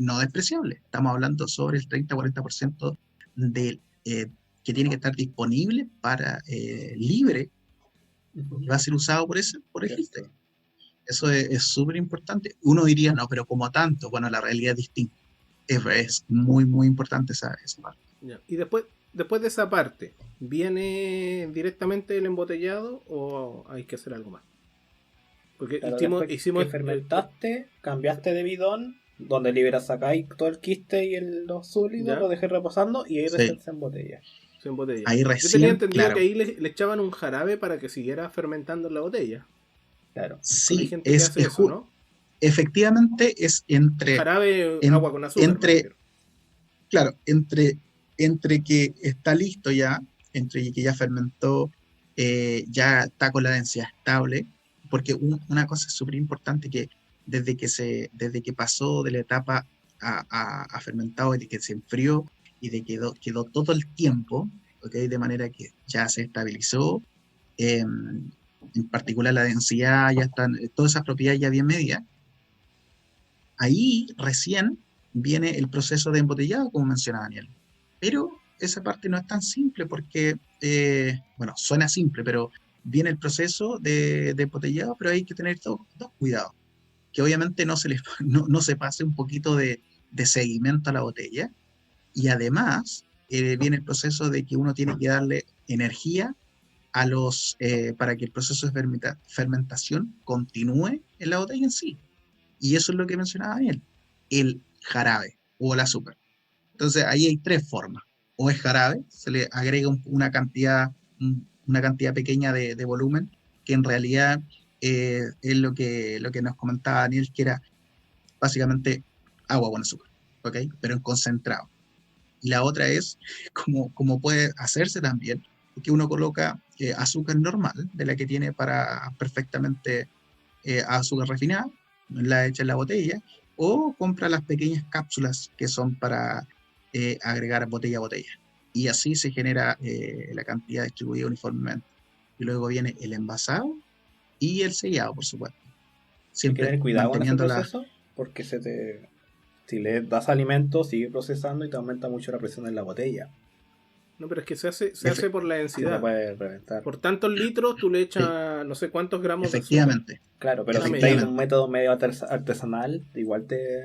no despreciable. Estamos hablando sobre el 30-40% que tiene que estar disponible para libre, y va a ser usado por el filtro. Eso es súper importante. Uno diría, no, pero como tanto. Bueno, la realidad es distinta. Es muy importante esa parte. Ya. Y después de esa parte, ¿viene directamente el embotellado o hay que hacer algo más? Porque claro, hicimos que fermentaste, cambiaste de bidón, donde liberas, sacáis todo el quiste y los sólidos, lo dejé reposando y ahí recién se embotella. Ahí Yo recién, tenía entendido claro, que ahí le echaban un jarabe para que siguiera fermentando en la botella. Claro. Hay sí, gente que hace eso, ¿no? efectivamente es entre Jarabe, agua con azúcar. Claro, entre que está listo ya, entre que ya fermentó, ya está con la densidad estable, porque una cosa súper importante que desde que pasó de la etapa a fermentado, de que se enfrió y de que quedó todo el tiempo, ¿okay? De manera que ya se estabilizó, en particular la densidad, ya están, todas esas propiedades ya bien medidas. Ahí recién viene el proceso de embotellado, como mencionaba Daniel. Pero esa parte no es tan simple porque, bueno, suena simple, pero viene el proceso de embotellado, pero hay que tener dos cuidados. Que obviamente no se pase un poquito de sedimento a la botella. Y además viene el proceso de que uno tiene que darle energía para que el proceso de fermentación continúe en la botella en sí. Y eso es lo que mencionaba Daniel, el jarabe o el azúcar. Entonces ahí hay tres formas. O es jarabe, se le agrega una cantidad pequeña de volumen, que en realidad es lo que nos comentaba Daniel, que era básicamente agua con azúcar, ¿ok? Pero en concentrado. Y la otra es, como puede hacerse también, que uno coloca azúcar normal, de la que tiene para perfectamente azúcar refinada, la echa en la botella, o compra las pequeñas cápsulas que son para agregar botella a botella. Y así se genera la cantidad distribuida uniformemente. Y luego viene el envasado y el sellado, por supuesto. Hay que Siempre tener cuidado con ese manteniendo la... proceso porque si le das alimento, sigue procesando y te aumenta mucho la presión en la botella. No, pero es que se hace por la Se te densidad. puede reventar. Por tantos litros tú le echas no sé cuántos gramos de azúcar. Efectivamente. Claro, pero si Efectivamente. estás en un método medio artesanal, igual te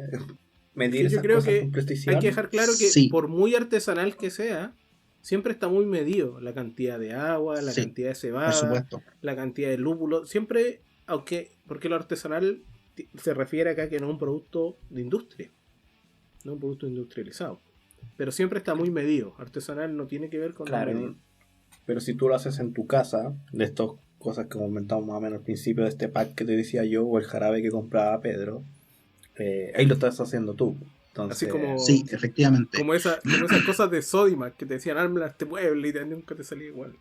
medir Yo esas creo cosas que con precisión. hay que dejar claro que Sí. por muy artesanal que sea, siempre está muy medido la cantidad de agua, la Sí, cantidad de por cebada, supuesto. la cantidad de lúpulo. Siempre, porque lo artesanal se refiere acá que no es un producto de industria, no es un producto industrializado. Pero siempre está muy medido. Artesanal no tiene que ver con Claro, medio. pero si tú lo haces en tu casa, de estas cosas que comentamos más o menos al principio de este pack que te decía yo, o el jarabe que compraba Pedro, ahí lo estás haciendo tú. Entonces, Así como, Sí, efectivamente. como esas cosas de Sodimac que te decían arma este pueblo y nunca te salía igual.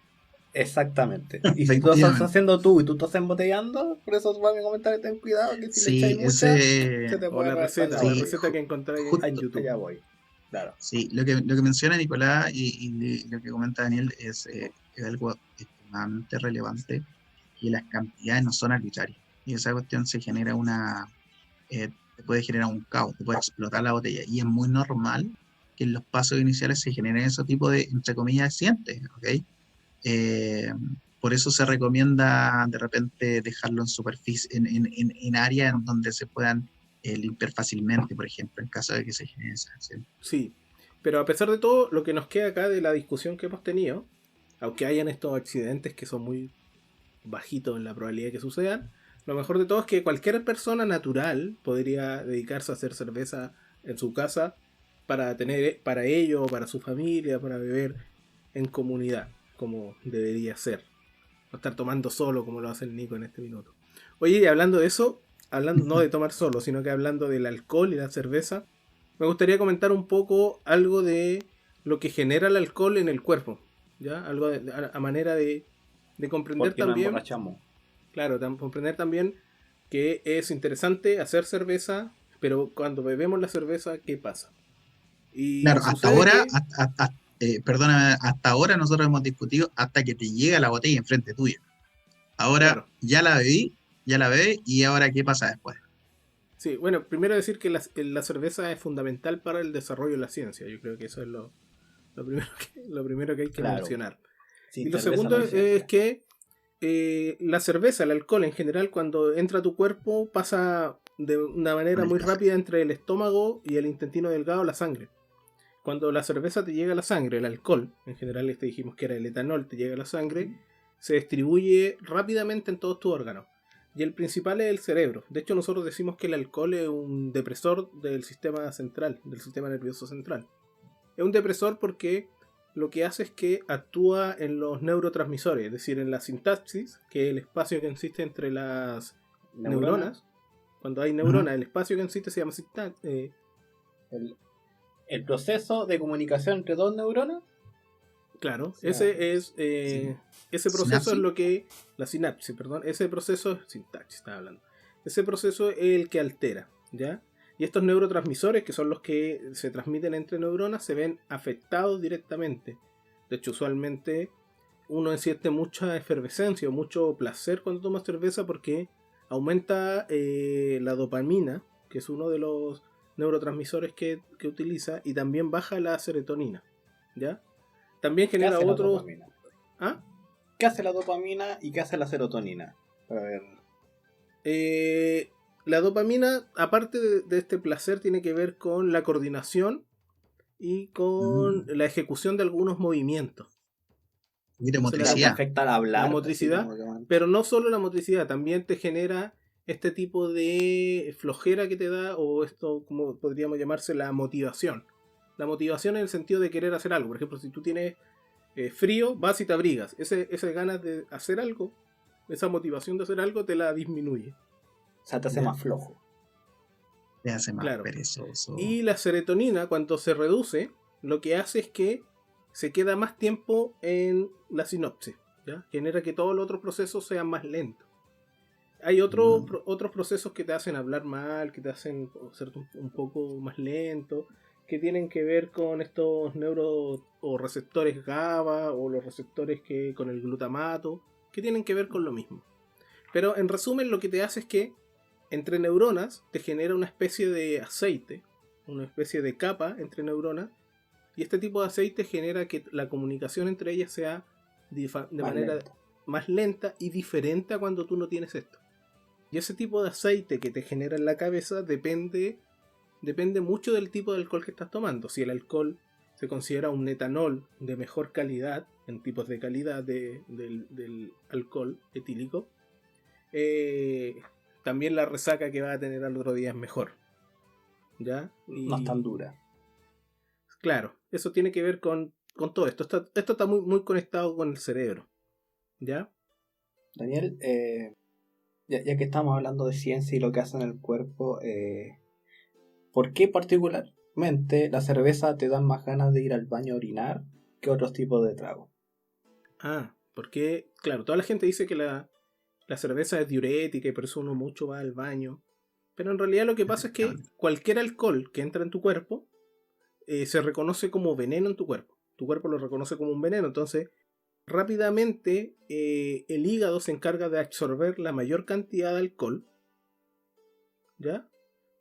exactamente. Y si tú lo estás haciendo tú y tú estás embotellando, por eso va mi comentario, ten cuidado que si Sí, le echáis mucha, se te O puede la reventar receta, Sí, la botella. receta que encontré justo en YouTube. Allá voy. Claro. Sí, lo que menciona Nicolás y lo que comenta Daniel es algo extremadamente relevante, y las cantidades no son arbitrarias. Y esa cuestión te puede generar un caos, te puede explotar la botella. Y es muy normal que en los pasos iniciales se generen ese tipo de, entre comillas, accidentes, ¿ok? Eh, por eso se recomienda de repente dejarlo en superficie, en áreas en donde se puedan limpiar fácilmente, por ejemplo, en caso de que se genere ese accidente. Sí, pero a pesar de todo, lo que nos queda acá de la discusión que hemos tenido, aunque hayan estos accidentes que son muy bajitos en la probabilidad de que sucedan, lo mejor de todo es que cualquier persona natural podría dedicarse a hacer cerveza en su casa para tener para ello, para su familia, para beber en comunidad, como debería ser. No estar tomando solo como lo hace el Nico en este minuto. Oye, y hablando de eso, hablando no de tomar solo, sino que hablando del alcohol y la cerveza, me gustaría comentar un poco algo de lo que genera el alcohol en el cuerpo, ¿ya? Algo a manera de comprender Porque nos también, emborrachamos. claro, comprender también que es interesante hacer cerveza, pero cuando bebemos la cerveza, ¿qué pasa? Y Claro, hasta sucede ahora, que, perdóname, hasta ahora nosotros hemos discutido hasta que te llega la botella enfrente tuya. Ahora claro, ya la bebí, y ahora ¿qué pasa después? sí, bueno, primero decir que la cerveza es fundamental para el desarrollo de la ciencia. Yo creo que eso es lo primero que hay que Claro. mencionar. Sin Y lo cerveza segundo no hay es ciencia. que la cerveza, el alcohol en general, cuando entra a tu cuerpo, pasa de una manera muy rápida entre el estómago y el intestino delgado a la sangre. Cuando la cerveza te llega a la sangre, el alcohol, en general dijimos que era el etanol, te llega a la sangre, se distribuye rápidamente en todos tus órganos. Y el principal es el cerebro. De hecho, nosotros decimos que el alcohol es un depresor del sistema central, del sistema nervioso central. Es un depresor porque lo que hace es que actúa en los neurotransmisores, es decir, en la sintaxis, que es el espacio que existe entre las neuronas. Cuando hay neuronas, el espacio que existe se llama sintaxis. El proceso de comunicación entre dos neuronas. Claro, Sí, ese proceso Sinapsis. es lo que... La sinapsis, perdón. Ese proceso... Sintaxis, estaba hablando. Ese proceso es el que altera, ¿ya? Y estos neurotransmisores, que son los que se transmiten entre neuronas, se ven afectados directamente. De hecho, usualmente uno siente mucha efervescencia o mucho placer cuando toma cerveza porque aumenta la dopamina, que es uno de los neurotransmisores que utiliza, y también baja la serotonina, ¿ya? También ¿Qué genera hace la otros... dopamina? ¿Ah? ¿Qué hace la dopamina y qué hace la serotonina? Para ver. La dopamina, aparte de este placer, tiene que ver con la coordinación y con la ejecución de algunos movimientos. poquito de Se la Te motricidad. afecta al hablar. La así motricidad, como que man- pero no solo la motricidad, también te genera este tipo de flojera que te da, o esto, como podríamos llamarse, la motivación. La motivación en el sentido de querer hacer algo. Por ejemplo, si tú tienes frío, vas y te abrigas. Ese ganas de hacer algo, esa motivación de hacer algo, te la disminuye. O sea, te hace Ya. más flojo. Te hace más Claro. perezoso. Y la serotonina, cuando se reduce, lo que hace es que se queda más tiempo en la sinapsis, ¿ya? Genera que todos los otros procesos sean más lentos. Hay otros procesos que te hacen hablar mal, que te hacen ser un poco más lento, que tienen que ver con estos neuro o receptores GABA o los receptores que con el glutamato, que tienen que ver con lo mismo. Pero en resumen, lo que te hace es que entre neuronas te genera una especie de aceite, una especie de capa entre neuronas, y este tipo de aceite genera que la comunicación entre ellas sea de Más manera lento. más lenta y diferente a cuando tú no tienes esto. Y ese tipo de aceite que te genera en la cabeza depende mucho del tipo de alcohol que estás tomando. Si el alcohol se considera un etanol de mejor calidad, en tipos de calidad del alcohol etílico, también la resaca que va a tener al otro día es mejor. ¿Ya? Y, No es tan dura. claro, eso tiene que ver con todo esto. Esto está muy, muy conectado con el cerebro. ¿Ya? Daniel, ya que estamos hablando de ciencia y lo que hace en el cuerpo, ¿por qué particularmente la cerveza te da más ganas de ir al baño a orinar que otros tipos de trago? Porque, claro, toda la gente dice que la cerveza es diurética y por eso uno mucho va al baño. Pero en realidad lo que pasa es que cualquier alcohol que entra en tu cuerpo se reconoce como veneno en tu cuerpo. Tu cuerpo lo reconoce como un veneno. Entonces, rápidamente el hígado se encarga de absorber la mayor cantidad de alcohol, ¿ya?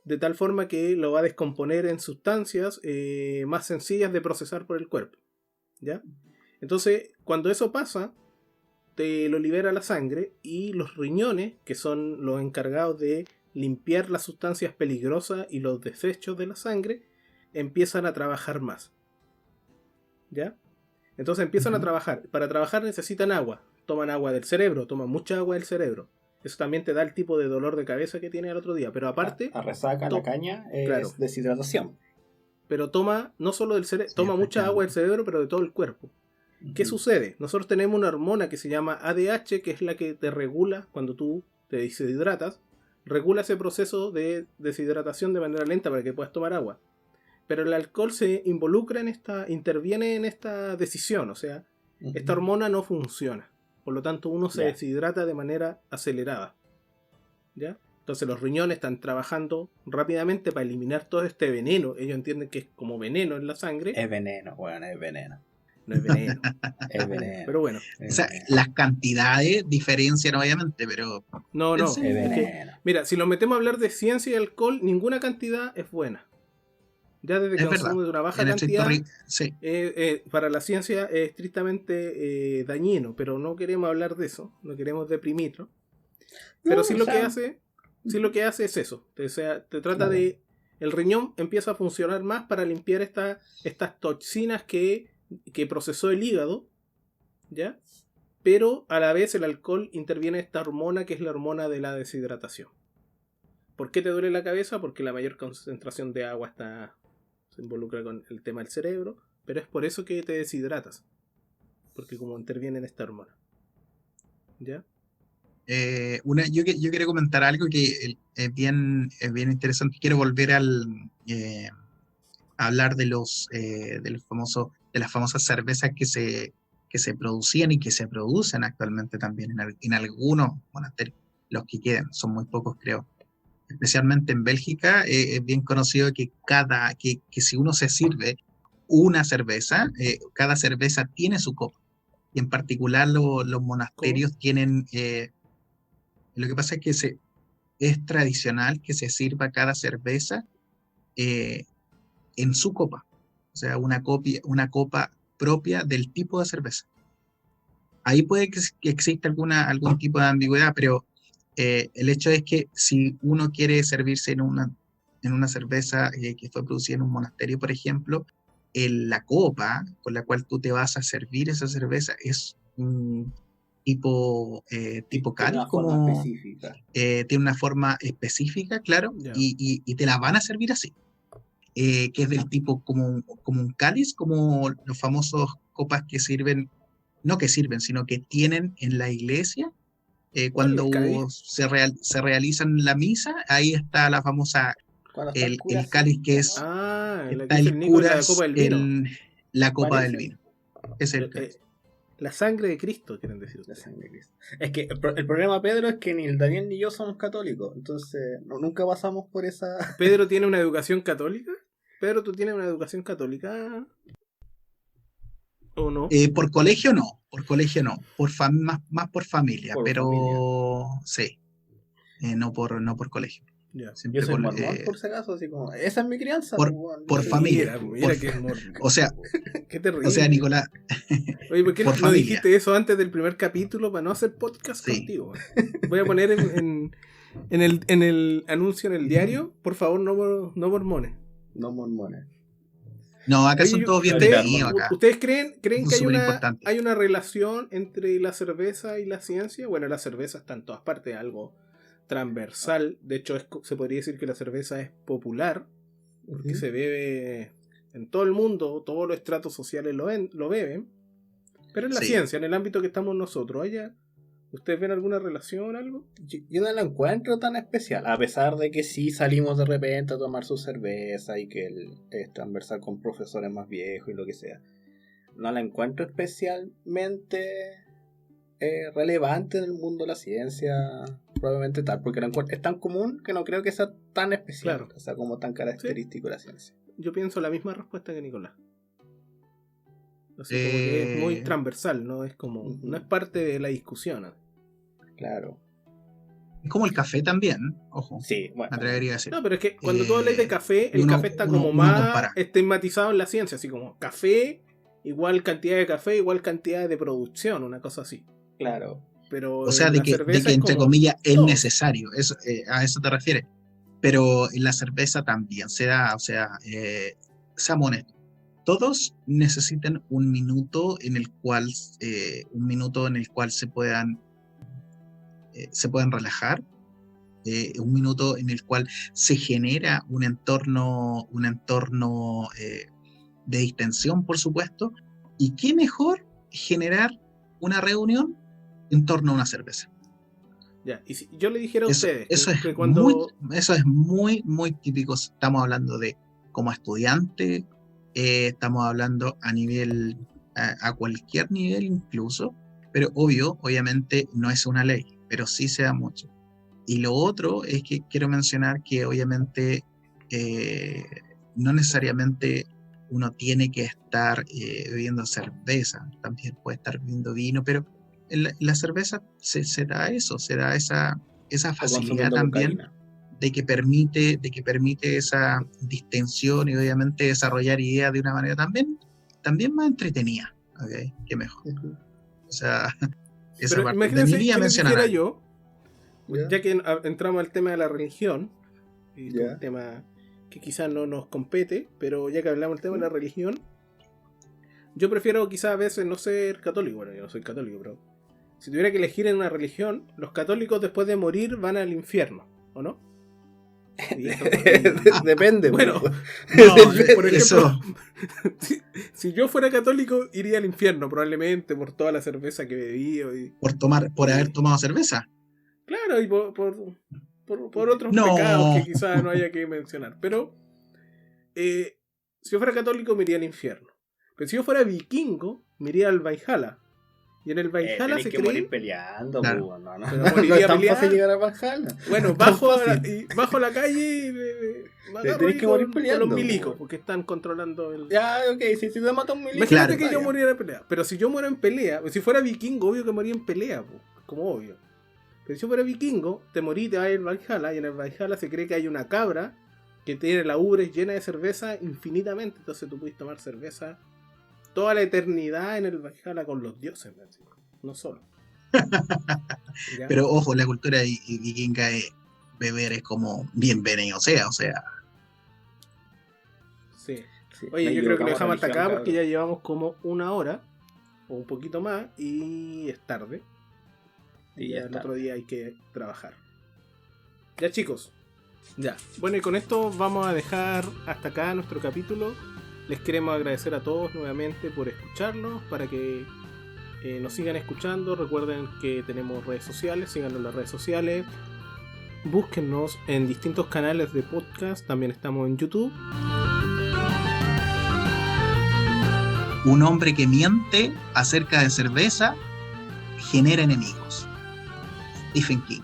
De tal forma que lo va a descomponer en sustancias más sencillas de procesar por el cuerpo, ¿ya? Entonces, cuando eso pasa, te lo libera la sangre y los riñones, que son los encargados de limpiar las sustancias peligrosas y los desechos de la sangre, empiezan a trabajar más, ¿ya? Entonces empiezan a trabajar. Para trabajar necesitan agua. Toman agua del cerebro, toman mucha agua del cerebro. Eso también te da el tipo de dolor de cabeza que tiene al otro día. Pero aparte, La resaca, la caña, es claro. deshidratación. pero toma no solo del cerebro, Sí, toma mucha efectivamente. agua del cerebro, pero de todo el cuerpo. ¿Qué sucede? Nosotros tenemos una hormona que se llama ADH, que es la que te regula cuando tú te deshidratas. Regula ese proceso de deshidratación de manera lenta para que puedas tomar agua. Pero el alcohol se involucra interviene en esta decisión, o sea, esta hormona no funciona. Por lo tanto, uno se Ya. deshidrata de manera acelerada. ¿Ya? Entonces los riñones están trabajando rápidamente para eliminar todo este veneno. Ellos entienden que es como veneno en la sangre. Es veneno, bueno, es veneno. No es veneno. Es veneno. Pero bueno, Es O sea, veneno. las cantidades diferencian obviamente, pero no. Sí, Es Es que, veneno. mira, si nos metemos a hablar de ciencia y alcohol, ninguna cantidad es buena. Ya desde que es verdad. consumes una baja En estricto cantidad, sí, para la ciencia es estrictamente dañino, pero no queremos hablar de eso, no queremos deprimirlo. Pero No, sí o lo sea, que hace es eso. O sea, te trata Claro. de. El riñón empieza a funcionar más para limpiar estas toxinas que procesó el hígado, ¿ya? Pero a la vez el alcohol interviene esta hormona que es la hormona de la deshidratación. ¿Por qué te duele la cabeza? Porque la mayor concentración de agua se involucra con el tema del cerebro, pero es por eso que te deshidratas. Porque como interviene en esta hormona. ¿Ya? yo quería comentar algo que es bien interesante. Quiero volver a hablar de de las famosas cervezas que se producían y que se producen actualmente también en algunos monasterios. Los que quedan, son muy pocos, creo. Especialmente en Bélgica, es bien conocido que que si uno se sirve una cerveza, cada cerveza tiene su copa. Y en particular los monasterios tienen. Lo que pasa es que es tradicional que se sirva cada cerveza en su copa. O sea, una copa propia del tipo de cerveza. Ahí puede que exista algún tipo de ambigüedad, pero el hecho es que si uno quiere servirse en una cerveza que fue producida en un monasterio, por ejemplo, la copa con la cual tú te vas a servir esa cerveza es tipo Tiene cáliz, una forma como específica. tiene una forma específica, claro, Ya. y te la van a servir así, que es del tipo como un cáliz, como los famosos copas que sirven, no que sirven, sino que tienen en la iglesia. ¿Cuál es Cuando el cáliz? se realizan la misa, ahí está la famosa, Cuando está el cura el cáliz que así, es, ¿no? Ah, la que está dice el el Nico, la curas, copa del vino. la copa del Parece. vino. Es el cáliz. La sangre de Cristo, quieren decir La ustedes. sangre de Cristo. Es que el problema, Pedro, es que ni el Daniel ni yo somos católicos. Entonces, nunca pasamos por esa. ¿Pedro tiene una educación católica? ¿Pedro, tú tienes una educación católica? ¿O no? Por colegio no, más por familia, Por pero sí, no por colegio. Ya. Siempre Yo soy por, mormón, por si acaso, así como. Esa es mi crianza. por- pues, bueno, por yo soy- familia. Mira por- que es morbo. o sea, Qué terrible. o sea, Nicolás, Oye, ¿por qué por no familia. dijiste eso antes del primer capítulo para no hacer podcast Sí. contigo? Voy a poner en el anuncio en el diario, por favor, no mormones. No mormones. no, acá Oye, son todos ustedes- bienvenidos acá. ¿Ustedes creen Eso que es superimportante. hay una relación entre la cerveza y la ciencia? Bueno, la cerveza está en todas partes, algo transversal. De hecho, se podría decir que la cerveza es popular, porque se bebe en todo el mundo, todos los estratos sociales lo beben. Pero en la Sí. ciencia, en el ámbito que estamos nosotros, ¿ustedes ven alguna relación, algo? Yo no la encuentro tan especial, a pesar de que sí salimos de repente a tomar su cerveza y que es transversal con profesores más viejos y lo que sea. No la encuentro especialmente relevante en el mundo de la ciencia, probablemente tal, porque la encuentro, es tan común que no creo que sea tan especial, Claro. o sea, como tan característico de la ciencia. Yo pienso la misma respuesta que Nicolás. Así como que es muy transversal, ¿no? Es como, no es parte de la discusión, ¿no? Claro. Es como el café también, ojo, Sí, bueno. me atrevería a decir. No, pero es que cuando tú hablas de café, el uno- café está uno- como uno más compara. estigmatizado en la ciencia, así como café, igual cantidad de café, igual cantidad de producción, una cosa así. Claro. Pero O sea, en de la que cerveza es entre como comillas es todo. necesario, eso, a eso te refieres. Pero en la cerveza también se da, o sea, seamos honestos, todos necesitan un minuto en el cual se puedan relajar, un minuto en el cual se genera un entorno de distensión, por supuesto. Y qué mejor generar una reunión en torno a una cerveza. Ya, y si yo le dijera a Eso, ustedes eso es que cuando muy, muy típico. Estamos hablando de como estudiante, estamos hablando a cualquier nivel incluso, pero obviamente no es una ley, pero sí se da mucho. Y lo otro es que quiero mencionar que obviamente no necesariamente uno tiene que estar bebiendo cerveza, también puede estar bebiendo vino, pero en la cerveza se da eso, se da esa O facilidad consumiendo también cocaína. de que permite esa distensión y obviamente desarrollar ideas de una manera también más entretenida, ¿okay? Qué mejor. O sea, esa pero parte. imagínense Veniría a que les mencionar dijera algo. yo, Ya. ya que entramos al tema de la religión, y Ya. un tema que quizás no nos compete, pero ya que hablamos del tema de la religión, yo prefiero quizás a veces no ser católico. Bueno, yo no soy católico, pero si tuviera que elegir en una religión, los católicos después de morir van al infierno, ¿o no? Y esto es Depende. Bueno, pues. No, por ejemplo, eso, si yo fuera católico, iría al infierno, probablemente por toda la cerveza que bebí. por haber tomado cerveza. Claro, y por otros No. pecados que quizás no haya que mencionar. Pero si yo fuera católico, me iría al infierno. Pero si yo fuera vikingo, me iría al Valhalla. Y en el Valhalla Tenés se que cree. morir peleando, Claro. pues, no. Pero No moriría es tan peleando. fácil llegar a Valhalla. Bueno, Tan bajo fácil. a la calle y me agarro Tenés ahí que morir con peleando, los milicos, pues. porque están controlando el. Ya, ok, si te mata un milico. Imagínate Claro, que yo vaya. muriera en pelea. Pero si yo muero en pelea, si fuera vikingo, obvio que moría en pelea, po, como obvio. Pero si yo fuera vikingo, te morí, te vas a ir al Valhalla, y en el Valhalla se cree que hay una cabra que tiene la ubres llena de cerveza infinitamente. Entonces tú puedes tomar cerveza toda la eternidad en el Valhalla con los dioses, no solo. ¿Ya? Pero ojo, la cultura vikinga es beber es como bienvenido sea, o sea, Sí. Sí, Oye, me yo creo que lo equivocamos dejamos hasta acá religión, porque ya cabrón. llevamos como una hora. o un poquito más y es tarde. Y Y ya ya el está. otro día hay que trabajar. Ya, chicos. Ya. Bueno, y con esto vamos a dejar hasta acá nuestro capítulo. Les queremos agradecer a todos nuevamente por escucharnos, para que nos sigan escuchando. Recuerden que tenemos redes sociales, síganos en las redes sociales. Búsquennos en distintos canales de podcast, también estamos en YouTube. Un hombre que miente acerca de cerveza genera enemigos. Stephen King.